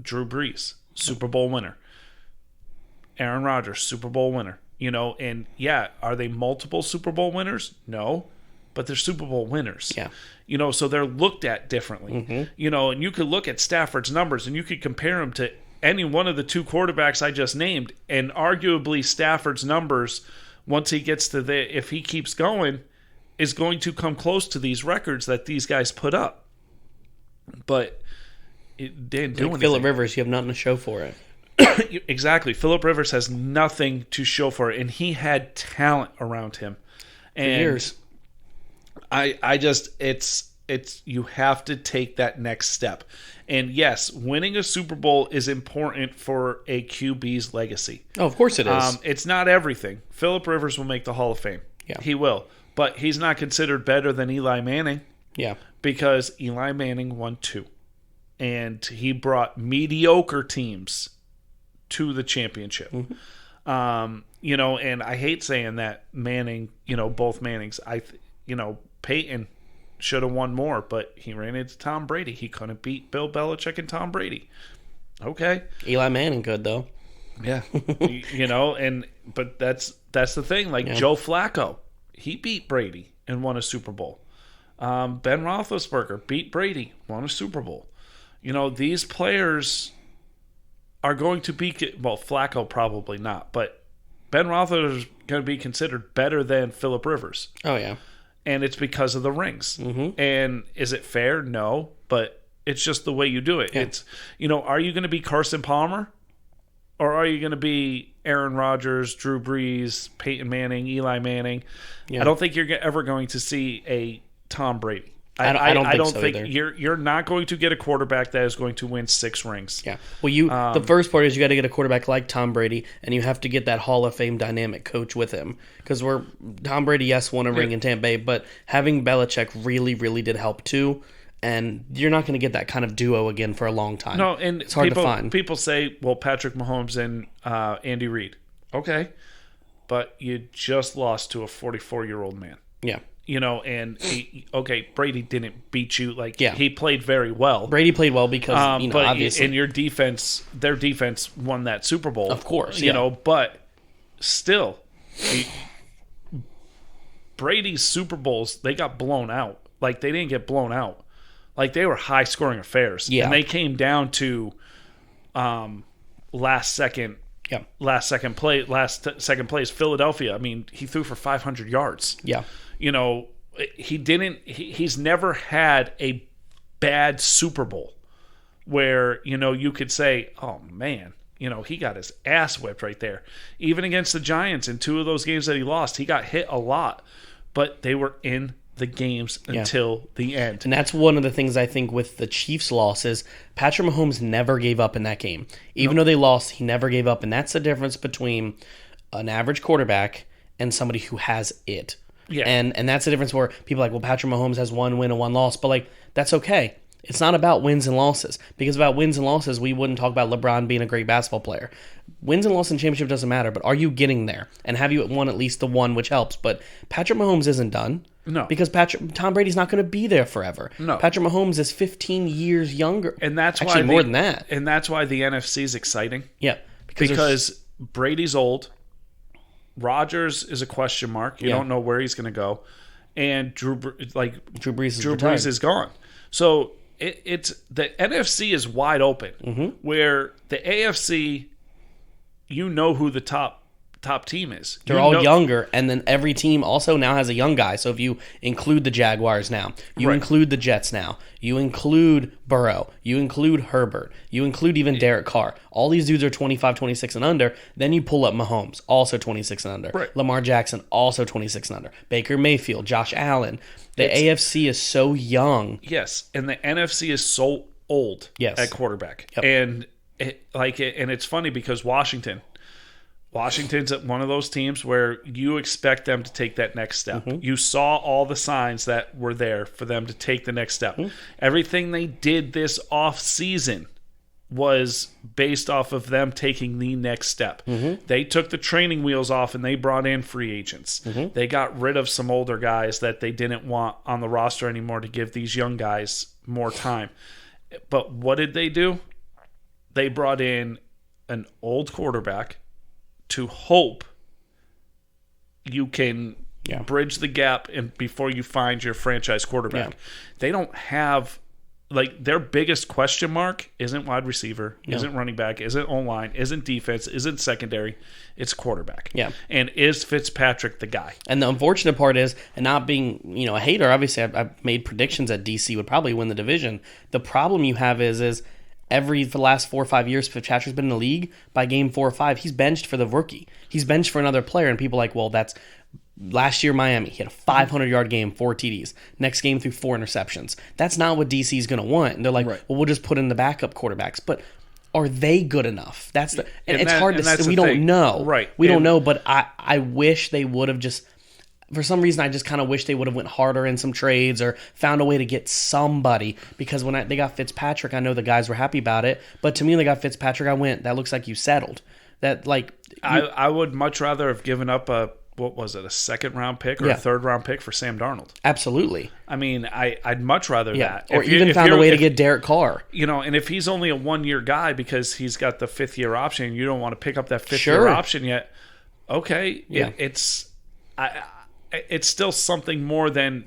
[SPEAKER 1] Drew Brees, Super Bowl winner. Aaron Rodgers, Super Bowl winner. And are they multiple Super Bowl winners? No, but they're Super Bowl winners.
[SPEAKER 2] Yeah.
[SPEAKER 1] So they're looked at differently. Mm-hmm. And you could look at Stafford's numbers and you could compare them to any one of the two quarterbacks I just named, and arguably Stafford's numbers, once he gets to if he keeps going, is going to come close to these records that these guys put up. But it didn't do anything.
[SPEAKER 2] Phillip Rivers, you have nothing to show for it.
[SPEAKER 1] Exactly. Phillip Rivers has nothing to show for it, and he had talent around him. And
[SPEAKER 2] for years.
[SPEAKER 1] I just it's you have to take that next step. And yes, winning a Super Bowl is important for a QB's legacy.
[SPEAKER 2] Oh, of course it is.
[SPEAKER 1] It's not everything. Phillip Rivers will make the Hall of Fame.
[SPEAKER 2] Yeah.
[SPEAKER 1] He will. But he's not considered better than Eli Manning.
[SPEAKER 2] Yeah.
[SPEAKER 1] Because Eli Manning won 2. And he brought mediocre teams to the championship. Mm-hmm. And I hate saying that Manning, both Mannings, Peyton should have won more, but he ran into Tom Brady. He couldn't beat Bill Belichick and Tom Brady. Okay.
[SPEAKER 2] Eli Manning could, though.
[SPEAKER 1] Yeah. But that's the thing. Like Joe Flacco, he beat Brady and won a Super Bowl. Ben Roethlisberger beat Brady, won a Super Bowl. These players are going to be, Flacco probably not, but Ben Roethlisberger is going to be considered better than Phillip Rivers.
[SPEAKER 2] Oh, yeah.
[SPEAKER 1] And it's because of the rings.
[SPEAKER 2] Mm-hmm.
[SPEAKER 1] And is it fair? No, but it's just the way you do it. Yeah. It's, are you going to be Carson Palmer? Or are you going to be Aaron Rodgers, Drew Brees, Peyton Manning, Eli Manning? Yeah. I don't think you're ever going to see a Tom Brady.
[SPEAKER 2] I don't think
[SPEAKER 1] either. You're not going to get a quarterback that is going to win 6 rings.
[SPEAKER 2] Yeah. Well, the first part is you got to get a quarterback like Tom Brady, and you have to get that Hall of Fame dynamic coach with him. Because Tom Brady, yes, won a ring in Tampa Bay, but having Belichick really, really did help too. And you're not going to get that kind of duo again for a long time.
[SPEAKER 1] No, and
[SPEAKER 2] it's hard to find.
[SPEAKER 1] People say, well, Patrick Mahomes and Andy Reid. Okay. But you just lost to a 44-year-old man.
[SPEAKER 2] Yeah.
[SPEAKER 1] Brady didn't beat you. He played very well.
[SPEAKER 2] Brady played well because,
[SPEAKER 1] but
[SPEAKER 2] obviously.
[SPEAKER 1] In your defense, their defense won that Super Bowl.
[SPEAKER 2] Of course,
[SPEAKER 1] but still, Brady's Super Bowls, they got blown out. They didn't get blown out. They were high-scoring affairs.
[SPEAKER 2] Yeah.
[SPEAKER 1] And they came down to last second place. Philadelphia, I mean, he threw for 500 yards.
[SPEAKER 2] Yeah.
[SPEAKER 1] He's never had a bad Super Bowl where, you could say, oh, man, he got his ass whipped right there. Even against the Giants in 2 of those games that he lost, he got hit a lot, but they were in the games until the end.
[SPEAKER 2] And that's one of the things I think with the Chiefs' loss is Patrick Mahomes never gave up in that game. Even though they lost, he never gave up. And that's the difference between an average quarterback and somebody who has it.
[SPEAKER 1] Yeah.
[SPEAKER 2] And that's the difference where people are like, well, Patrick Mahomes has one win and one loss. But, like, that's okay. It's not about wins and losses. Because about wins and losses, we wouldn't talk about LeBron being a great basketball player. Wins and losses in championship doesn't matter, but are you getting there? And have you won at least the one, which helps? But Patrick Mahomes isn't done.
[SPEAKER 1] No.
[SPEAKER 2] Because Tom Brady's not going to be there forever.
[SPEAKER 1] No.
[SPEAKER 2] Patrick Mahomes is 15 years younger.
[SPEAKER 1] And that's
[SPEAKER 2] actually
[SPEAKER 1] why
[SPEAKER 2] more than that.
[SPEAKER 1] And that's why the NFC is exciting.
[SPEAKER 2] Yeah.
[SPEAKER 1] Because Brady's old. Rodgers is a question mark. You don't know where he's going to go. And Drew Brees is gone. So it's the NFC is wide open. Where the AFC, you know who the top team is.
[SPEAKER 2] They're all younger, and then every team also now has a young guy. So if you include the Jaguars now, you include the Jets now, you include Burrow, you include Herbert, you include even Derek Carr. All these dudes are 25, 26 and under. Then you pull up Mahomes, also 26 and under.
[SPEAKER 1] Right.
[SPEAKER 2] Lamar Jackson, also 26 and under. Baker Mayfield, Josh Allen. The AFC is so young.
[SPEAKER 1] Yes, and the NFC is so old at quarterback.
[SPEAKER 2] Yep.
[SPEAKER 1] And it's funny because Washington's one of those teams where you expect them to take that next step. You saw all the signs that were there for them to take the next step. Everything they did this off season was based off of them taking the next step. They took the training wheels off and they brought in free agents. They got rid of some older guys that they didn't want on the roster anymore to give these young guys more time. But what did they do? They brought in an old quarterback to hope you can bridge the gap before you find your franchise quarterback. They don't have, like, their biggest question mark isn't wide receiver, isn't running back, isn't O-line, isn't defense, isn't secondary. It's quarterback. Yeah. And is Fitzpatrick the guy?
[SPEAKER 2] And the unfortunate part is, and not being a hater, obviously I've made predictions that DC would probably win the division. The problem you have is for the last 4 or 5 years, Fitzpatrick's been in the league. By game 4 or 5, he's benched for the rookie. He's benched for another player, and people are like, well, that's last year Miami. He had a 500-yard game, 4 TDs. Next game threw 4 interceptions. That's not what DC's going to want. And they're like, well, we'll just put in the backup quarterbacks. But are they good enough? It's hard to say. We don't know.
[SPEAKER 1] Right.
[SPEAKER 2] We don't know, but I wish they would have just... For some reason, I just kind of wish they would have went harder in some trades or found a way to get somebody. Because when they got Fitzpatrick, I know the guys were happy about it. But to me, when they got Fitzpatrick, I went, that looks like you settled. I
[SPEAKER 1] would much rather have given up a second-round pick or a third-round pick for Sam Darnold.
[SPEAKER 2] Absolutely.
[SPEAKER 1] I mean, I'd much rather that.
[SPEAKER 2] Or even found a way to get Derek Carr.
[SPEAKER 1] And if he's only a one-year guy because he's got the fifth-year option and you don't want to pick up that fifth-year option yet, okay, it's still something more than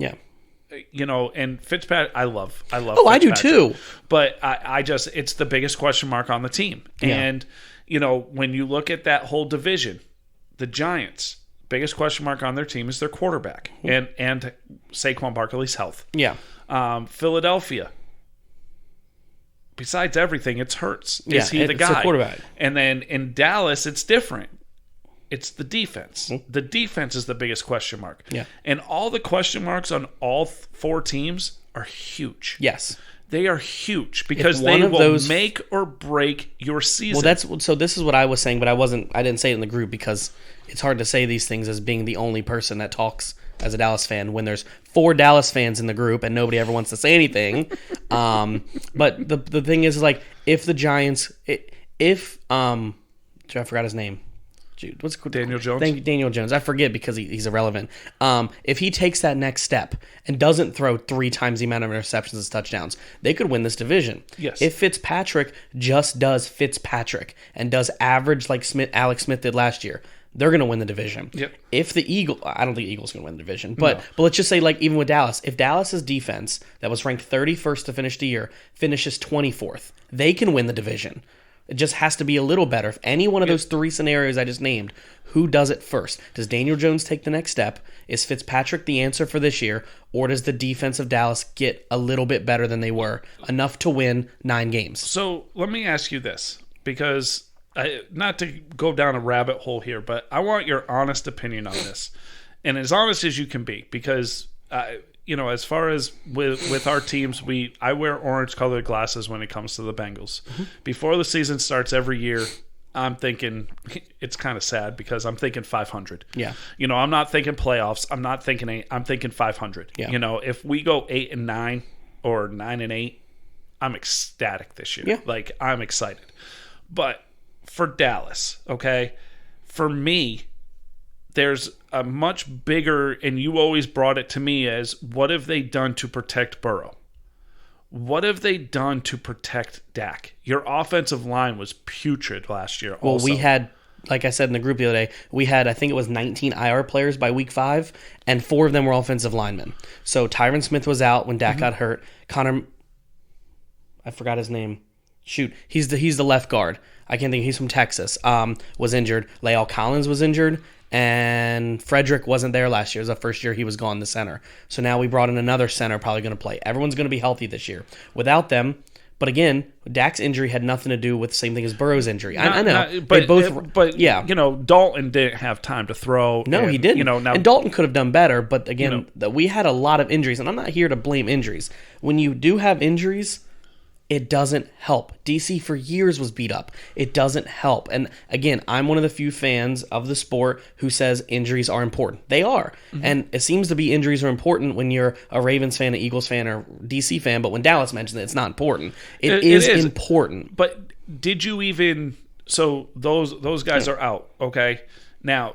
[SPEAKER 1] and Fitzpatrick. I love.
[SPEAKER 2] Oh, I do too.
[SPEAKER 1] But I just it's the biggest question mark on the team. And when you look at that whole division, the Giants, biggest question mark on their team is their quarterback and Saquon Barkley's health.
[SPEAKER 2] Yeah.
[SPEAKER 1] Philadelphia. Besides everything, it's Hurts. Is he the guy?
[SPEAKER 2] The quarterback.
[SPEAKER 1] And then in Dallas, it's different. It's the defense. The defense is the biggest question mark.
[SPEAKER 2] Yeah.
[SPEAKER 1] And all the question marks on all 4 teams are huge.
[SPEAKER 2] Yes.
[SPEAKER 1] They are huge because they will make or break your season.
[SPEAKER 2] Well, so this is what I was saying, but I didn't say it in the group because it's hard to say these things as being the only person that talks as a Dallas fan when there's 4 Dallas fans in the group and nobody ever wants to say anything. But the thing is, like, if the Giants, I forgot his name. What's
[SPEAKER 1] Daniel Jones?
[SPEAKER 2] Thank you, Daniel Jones. I forget because he's irrelevant. If he takes that next step and doesn't throw 3 times the amount of interceptions as touchdowns, they could win this division.
[SPEAKER 1] Yes.
[SPEAKER 2] If Fitzpatrick just does Fitzpatrick and does average like Alex Smith did last year, they're going to win the division.
[SPEAKER 1] Yep.
[SPEAKER 2] If the I don't think the Eagles are going to win the division, but let's just say, like, even with Dallas, if Dallas's defense that was ranked 31st to finish the year finishes 24th, they can win the division. It just has to be a little better. If any one of those 3 scenarios I just named, who does it first? Does Daniel Jones take the next step? Is Fitzpatrick the answer for this year? Or does the defense of Dallas get a little bit better than they were, enough to win 9 games?
[SPEAKER 1] So let me ask you this, because not to go down a rabbit hole here, but I want your honest opinion on this. And as honest as you can be, because, as far as with our teams, I wear orange-colored glasses when it comes to the Bengals. Mm-hmm. Before the season starts every year, I'm thinking it's kind of sad because I'm thinking 500.
[SPEAKER 2] Yeah.
[SPEAKER 1] I'm not thinking playoffs. I'm not thinking 8. I'm thinking 500.
[SPEAKER 2] Yeah.
[SPEAKER 1] If we go 8-9 or 9-8, I'm ecstatic this year.
[SPEAKER 2] Yeah.
[SPEAKER 1] Like, I'm excited. But for Dallas, okay, for me, there's a much bigger, and you always brought it to me as, what have they done to protect Burrow? What have they done to protect Dak? Your offensive line was putrid last year.
[SPEAKER 2] Well, we had, like I said in the group the other day, we had, I think it was 19 IR players by week 5, and 4 of them were offensive linemen. So Tyron Smith was out when Dak got hurt. Connor, I forgot his name. Shoot, he's the left guard. I can't think. He's from Texas. Was injured. Lael Collins was injured. And Frederick wasn't there last year. It was the first year he was gone, the center. So now we brought in another center probably going to play. Everyone's going to be healthy this year. Without them, but again, Dak's injury had nothing to do with the same thing as Burrow's injury. I know.
[SPEAKER 1] But Dalton didn't have time to throw.
[SPEAKER 2] No, he didn't. And Dalton could have done better, but again, we had a lot of injuries, and I'm not here to blame injuries. When you do have injuries, it doesn't help. DC for years was beat up. It doesn't help. And again, I'm one of the few fans of the sport who says injuries are important. They are. Mm-hmm. And it seems to be injuries are important when you're a Ravens fan, an Eagles fan, or DC fan. But when Dallas mentions it, it's not important. It is important.
[SPEAKER 1] But did you even... So those guys are out, okay? Now,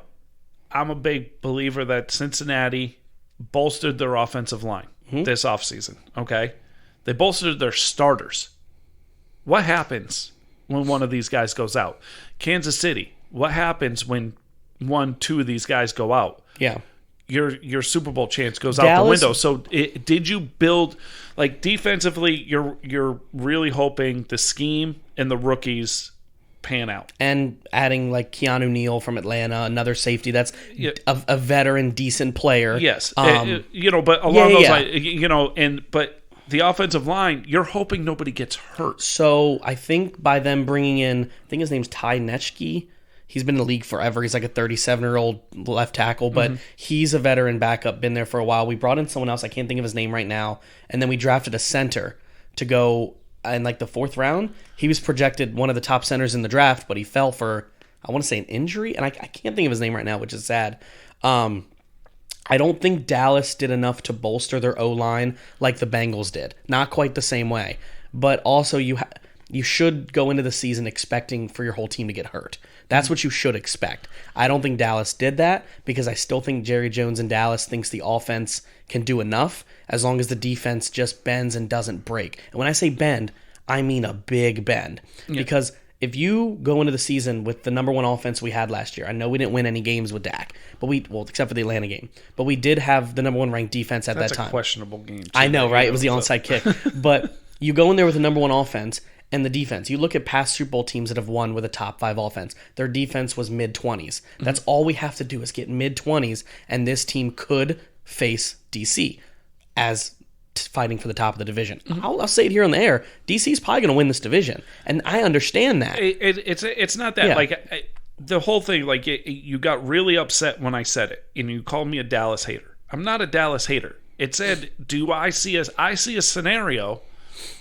[SPEAKER 1] I'm a big believer that Cincinnati bolstered their offensive line this offseason, okay? They bolstered their starters. What happens when one of these guys goes out? Kansas City, what happens when 1-2 of these guys go out?
[SPEAKER 2] Yeah.
[SPEAKER 1] Your Super Bowl chance goes out the window. So did you build, like, defensively, you're really hoping the scheme and the rookies pan out.
[SPEAKER 2] And adding, like, Keanu Neal from Atlanta, another safety that's a veteran, decent player.
[SPEAKER 1] Yes. But along those lines, but the offensive line, you're hoping nobody gets hurt.
[SPEAKER 2] So I think by them bringing in, I think his name's Ty Nechke. He's been in the league forever. He's like a 37-year-old left tackle, but he's a veteran backup, been there for a while. We brought in someone else. I can't think of his name right now. And then we drafted a center to go in like the 4th round. He was projected one of the top centers in the draft, but he fell for, I want to say, an injury. And I can't think of his name right now, which is sad. I don't think Dallas did enough to bolster their O-line like the Bengals did. Not quite the same way. But also you should go into the season expecting for your whole team to get hurt. That's what you should expect. I don't think Dallas did that because I still think Jerry Jones in Dallas thinks the offense can do enough as long as the defense just bends and doesn't break. And when I say bend, I mean a big bend. Yeah. Because if you go into the season with the number 1 offense we had last year, I know we didn't win any games with Dak, but except for the Atlanta game, but we did have the number 1 ranked defense at that time.
[SPEAKER 1] That's a questionable game, too.
[SPEAKER 2] I know, right? It was the onside kick. But you go in there with the number 1 offense and the defense. You look at past Super Bowl teams that have won with a top 5 offense. Their defense was mid-20s. That's all we have to do is get mid-20s, and this team could face DC as fighting for the top of the division. I'll say it here on the air. DC's probably going to win this division, and I understand that.
[SPEAKER 1] It's not that. Yeah. The whole thing, you got really upset when I said it, and you called me a Dallas hater. I'm not a Dallas hater. It said, I see a scenario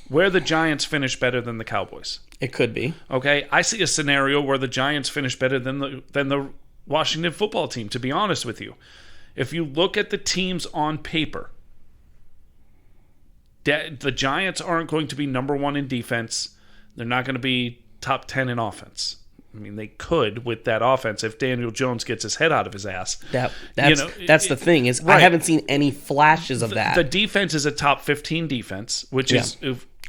[SPEAKER 1] where the Giants finish better than the Cowboys.
[SPEAKER 2] It could be.
[SPEAKER 1] Okay? I see a scenario where the Giants finish better than the Washington football team, to be honest with you. If you look at the teams on paper, the Giants aren't going to be number 1 in defense. They're not going to be top 10 in offense. I mean, they could with that offense if Daniel Jones gets his head out of his ass.
[SPEAKER 2] That's the thing is right. I haven't seen any flashes of that.
[SPEAKER 1] The defense is a top 15 defense, which is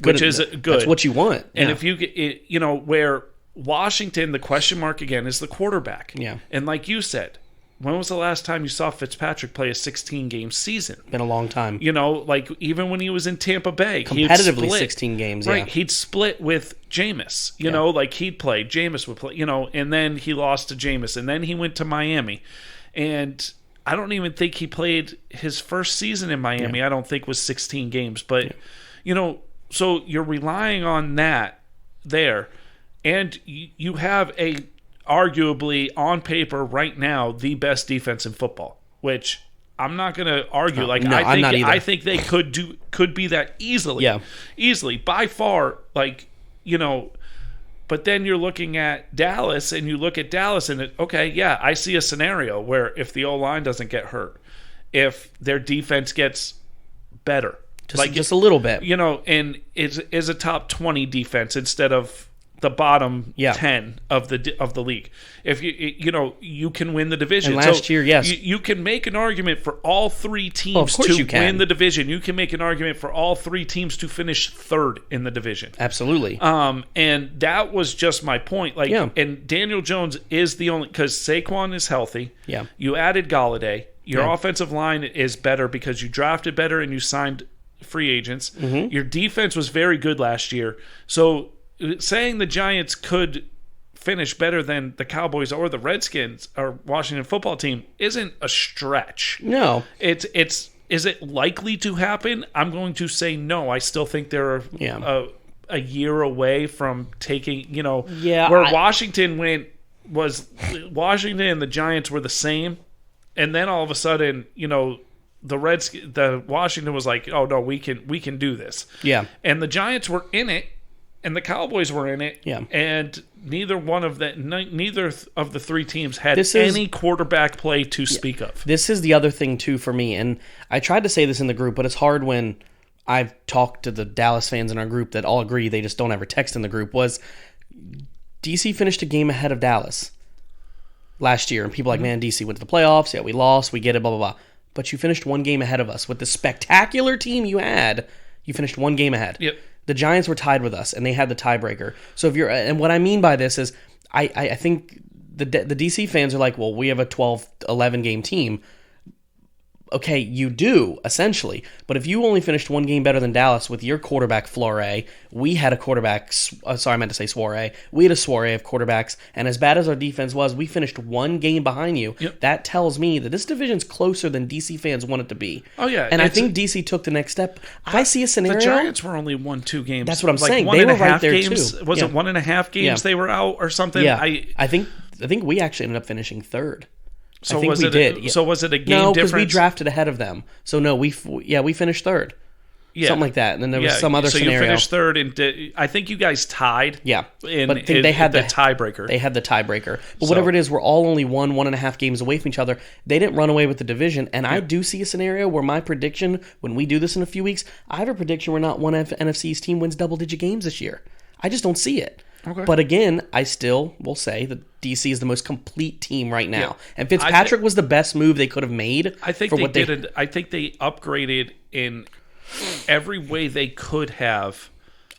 [SPEAKER 1] good.
[SPEAKER 2] That's what you want.
[SPEAKER 1] And if you get, where Washington, the question mark again is the quarterback.
[SPEAKER 2] Yeah.
[SPEAKER 1] And like you said, when was the last time you saw Fitzpatrick play a 16-game season?
[SPEAKER 2] Been a long time.
[SPEAKER 1] Even when he was in Tampa Bay.
[SPEAKER 2] Competitively 16 games,
[SPEAKER 1] right, he'd split with Jameis. He'd play. Jameis would play, and then he lost to Jameis. And then he went to Miami. And I don't even think he played his first season in Miami, I don't think was 16 games. But, so you're relying on that there. And you have arguably on paper right now the best defense in football, which I'm not going to argue.
[SPEAKER 2] No, I'm not either.
[SPEAKER 1] I think they could be that easily.
[SPEAKER 2] Yeah.
[SPEAKER 1] Easily, by far, like, you know. But then you're looking at Dallas, and you look at Dallas, and I see a scenario where if the O-line doesn't get hurt, if their defense gets better,
[SPEAKER 2] just a little bit,
[SPEAKER 1] you know, and is a top 20 defense instead of the bottom 10 of the league. If you can win the division.
[SPEAKER 2] And last year, yes,
[SPEAKER 1] you can make an argument for all three teams to win the division. You can make an argument for all three teams to finish third in the division.
[SPEAKER 2] Absolutely.
[SPEAKER 1] And that was just my point. Like, and Daniel Jones is the only, because Saquon is healthy.
[SPEAKER 2] Yeah.
[SPEAKER 1] You added Galladay. Your offensive line is better because you drafted better and you signed free agents. Mm-hmm. Your defense was very good last year. So saying the Giants could finish better than the Cowboys or the Redskins or Washington football team isn't a stretch.
[SPEAKER 2] No.
[SPEAKER 1] Is it likely to happen? I'm going to say no. I still think they're a year away from taking, Washington and the Giants were the same, and then all of a sudden, the Washington was like, oh no, we can do this.
[SPEAKER 2] Yeah.
[SPEAKER 1] And the Giants were in it. And the Cowboys were in it, and neither of the three teams had any quarterback play to speak of.
[SPEAKER 2] This is the other thing, too, for me. And I tried to say this in the group, but it's hard when I've talked to the Dallas fans in our group that all agree, they just don't ever text in the group, was DC finished a game ahead of Dallas last year. And people are like, man, DC went to the playoffs. Yeah, we lost. We get it, blah, blah, blah. But you finished one game ahead of us. With the spectacular team you had, you finished one game ahead.
[SPEAKER 1] Yep.
[SPEAKER 2] The Giants were tied with us, and they had the tiebreaker. So if and what I mean by this is, I think the DC fans are like, well, we have a 12-11 game team. Okay, you do, essentially. But if you only finished one game better than Dallas with your quarterback Fleury, we had a quarterback, I meant to say soiree. We had a soiree of quarterbacks, and as bad as our defense was, we finished one game behind you.
[SPEAKER 1] Yep.
[SPEAKER 2] That tells me that this division's closer than DC fans want it to be.
[SPEAKER 1] Oh, yeah.
[SPEAKER 2] And I think DC took the next step. I see a scenario.
[SPEAKER 1] The Giants were only 1-2 games.
[SPEAKER 2] That's what I'm saying. They were right there,
[SPEAKER 1] games,
[SPEAKER 2] too.
[SPEAKER 1] Was it 1.5 games they were out or something?
[SPEAKER 2] Yeah. I think we actually ended up finishing third.
[SPEAKER 1] So
[SPEAKER 2] I think
[SPEAKER 1] was
[SPEAKER 2] we
[SPEAKER 1] it
[SPEAKER 2] did. Yeah.
[SPEAKER 1] So was it a game
[SPEAKER 2] difference? No,
[SPEAKER 1] difference?
[SPEAKER 2] because we drafted ahead of them. So no, we finished third.
[SPEAKER 1] Yeah.
[SPEAKER 2] Something like that. And then there was some other scenario.
[SPEAKER 1] So you finished third, and I think you guys tied.
[SPEAKER 2] Yeah.
[SPEAKER 1] But they had the tiebreaker.
[SPEAKER 2] They had the tiebreaker. But whatever it is, we're all only 1.5 games away from each other. They didn't run away with the division. And I do see a scenario where my prediction, when we do this in a few weeks, I have a prediction where not one NFC's team wins double-digit games this year. I just don't see it.
[SPEAKER 1] Okay.
[SPEAKER 2] But again, I still will say that DC is the most complete team right now. Yeah. And Fitzpatrick was the best move they could have made.
[SPEAKER 1] I think I think they upgraded in every way they could have.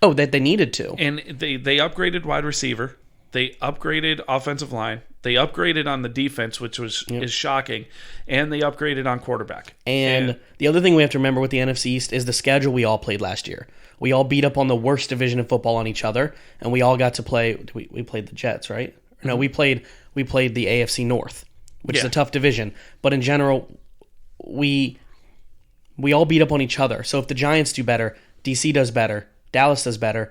[SPEAKER 2] Oh, that they needed to.
[SPEAKER 1] And they upgraded wide receiver. They upgraded offensive line. They upgraded on the defense, which is shocking. And they upgraded on quarterback.
[SPEAKER 2] And the other thing we have to remember with the NFC East is the schedule we all played last year. We all beat up on the worst division of football on each other, and we all got to play. We played the Jets, right? No, we played the AFC North, which is a tough division. But in general, we all beat up on each other. So if the Giants do better, DC does better, Dallas does better,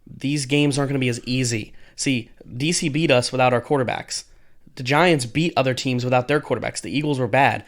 [SPEAKER 2] these games aren't going to be as easy. See, DC beat us without our quarterbacks. The Giants beat other teams without their quarterbacks. The Eagles were bad.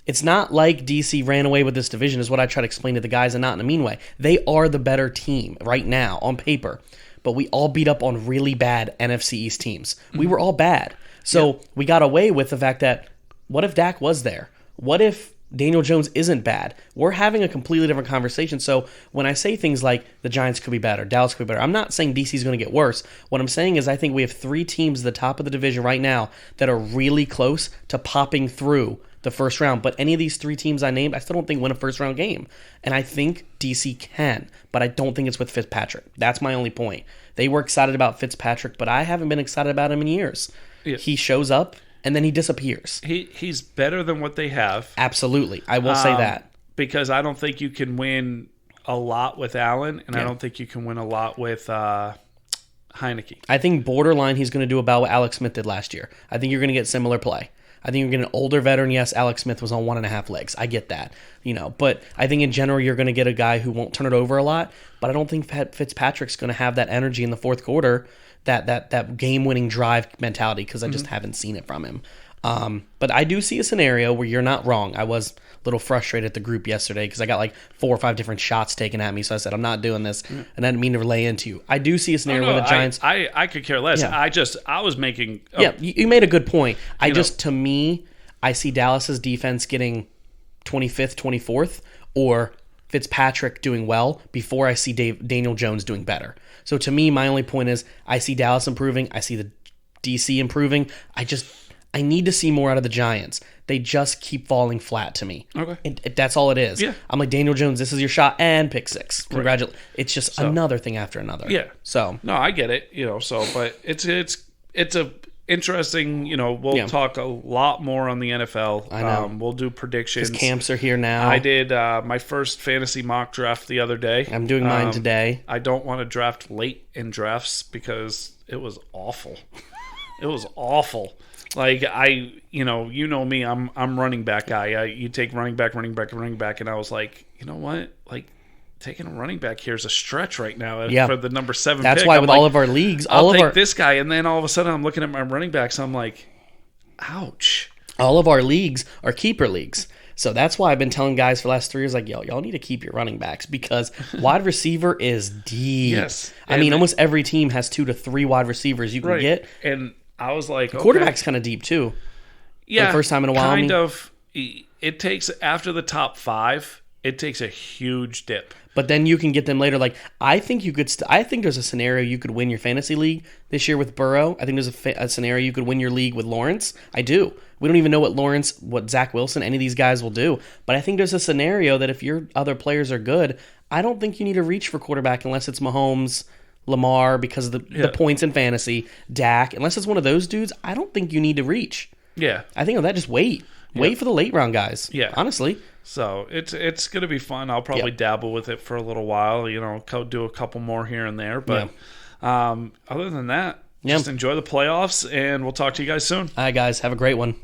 [SPEAKER 2] It's not like DC ran away with this division, is what I try to explain to the guys, and not in a mean way. They are the better team right now on paper, but we all beat up on really bad NFC East teams. We were all bad. So we got away with the fact that, what if Dak was there? What if Daniel Jones isn't bad? We're having a completely different conversation. So when I say things like the Giants could be better, Dallas could be better, I'm not saying DC is going to get worse. What I'm saying is I think we have three teams at the top of the division right now that are really close to popping through the first round. But any of these three teams I named, I still don't think win a first round game. And I think DC can, but I don't think it's with Fitzpatrick. That's my only point. They were excited about Fitzpatrick, but I haven't been excited about him in years. Yeah. He shows up and then he disappears.
[SPEAKER 1] He's better than what they have.
[SPEAKER 2] Absolutely. I will say that.
[SPEAKER 1] Because I don't think you can win a lot with Allen, and I don't think you can win a lot with Heineke.
[SPEAKER 2] I think borderline he's going to do about what Alex Smith did last year. I think you're going to get similar play. I think you're getting an older veteran. Yes, Alex Smith was on 1.5 legs. I get that, But I think in general you're going to get a guy who won't turn it over a lot. But I don't think Fitzpatrick's going to have that energy in the fourth quarter, that game-winning drive mentality, because I just haven't seen it from him. But I do see a scenario where you're not wrong. I was a little frustrated at the group yesterday because I got like 4 or 5 different shots taken at me. So I said, I'm not doing this. And I didn't mean to relay into you. I do see a scenario where the Giants...
[SPEAKER 1] I could care less. Yeah. I was making...
[SPEAKER 2] you made a good point. To me, I see Dallas's defense getting 25th, 24th, or Fitzpatrick doing well before I see Daniel Jones doing better. So to me, my only point is I see Dallas improving. I see the DC improving. I need to see more out of the Giants. They just keep falling flat to me. Okay. That's all it is. Yeah. I'm like, Daniel Jones, this is your shot, and pick 6. Congratulations. Right. It's just another thing after another.
[SPEAKER 1] Yeah.
[SPEAKER 2] So.
[SPEAKER 1] No, I get it. But it's a interesting, we'll talk a lot more on the NFL.
[SPEAKER 2] I know.
[SPEAKER 1] We'll do predictions.
[SPEAKER 2] Because camps are here now.
[SPEAKER 1] I did my first fantasy mock draft the other day.
[SPEAKER 2] I'm doing mine today.
[SPEAKER 1] I don't want to draft late in drafts because it was awful. It was awful. Like you know me, I'm running back guy. You take running back, and I was like, you know what? Like taking a running back here is a stretch right now for the number 7
[SPEAKER 2] That's
[SPEAKER 1] pick.
[SPEAKER 2] why with all of our leagues,
[SPEAKER 1] I'll take this guy, and then all of a sudden I'm looking at my running backs. I'm like, ouch.
[SPEAKER 2] All of our leagues are keeper leagues. So that's why I've been telling guys for the last 3 years, like, y'all need to keep your running backs because wide receiver is deep.
[SPEAKER 1] Yes.
[SPEAKER 2] I mean, almost every team has 2 to 3 wide receivers you can get.
[SPEAKER 1] And I was like, okay.
[SPEAKER 2] Quarterback's kind of deep too.
[SPEAKER 1] Yeah.
[SPEAKER 2] For the first time in a while.
[SPEAKER 1] Kind of. It takes, after the top 5, it takes a huge dip.
[SPEAKER 2] But then you can get them later. Like, I think you could. I think there's a scenario you could win your fantasy league this year with Burrow. I think there's a scenario you could win your league with Lawrence. I do. We don't even know what Zach Wilson, any of these guys will do. But I think there's a scenario that if your other players are good, I don't think you need to reach for quarterback unless it's Mahomes, Lamar, because of the points in fantasy, Dak. Unless it's one of those dudes, I don't think you need to reach.
[SPEAKER 1] Yeah.
[SPEAKER 2] I think of that, just wait. Wait for the late round guys. Yeah. Honestly.
[SPEAKER 1] So it's going to be fun. I'll probably dabble with it for a little while, do a couple more here and there. But other than that, just enjoy the playoffs, and we'll talk to you guys soon.
[SPEAKER 2] All right, guys. Have a great one.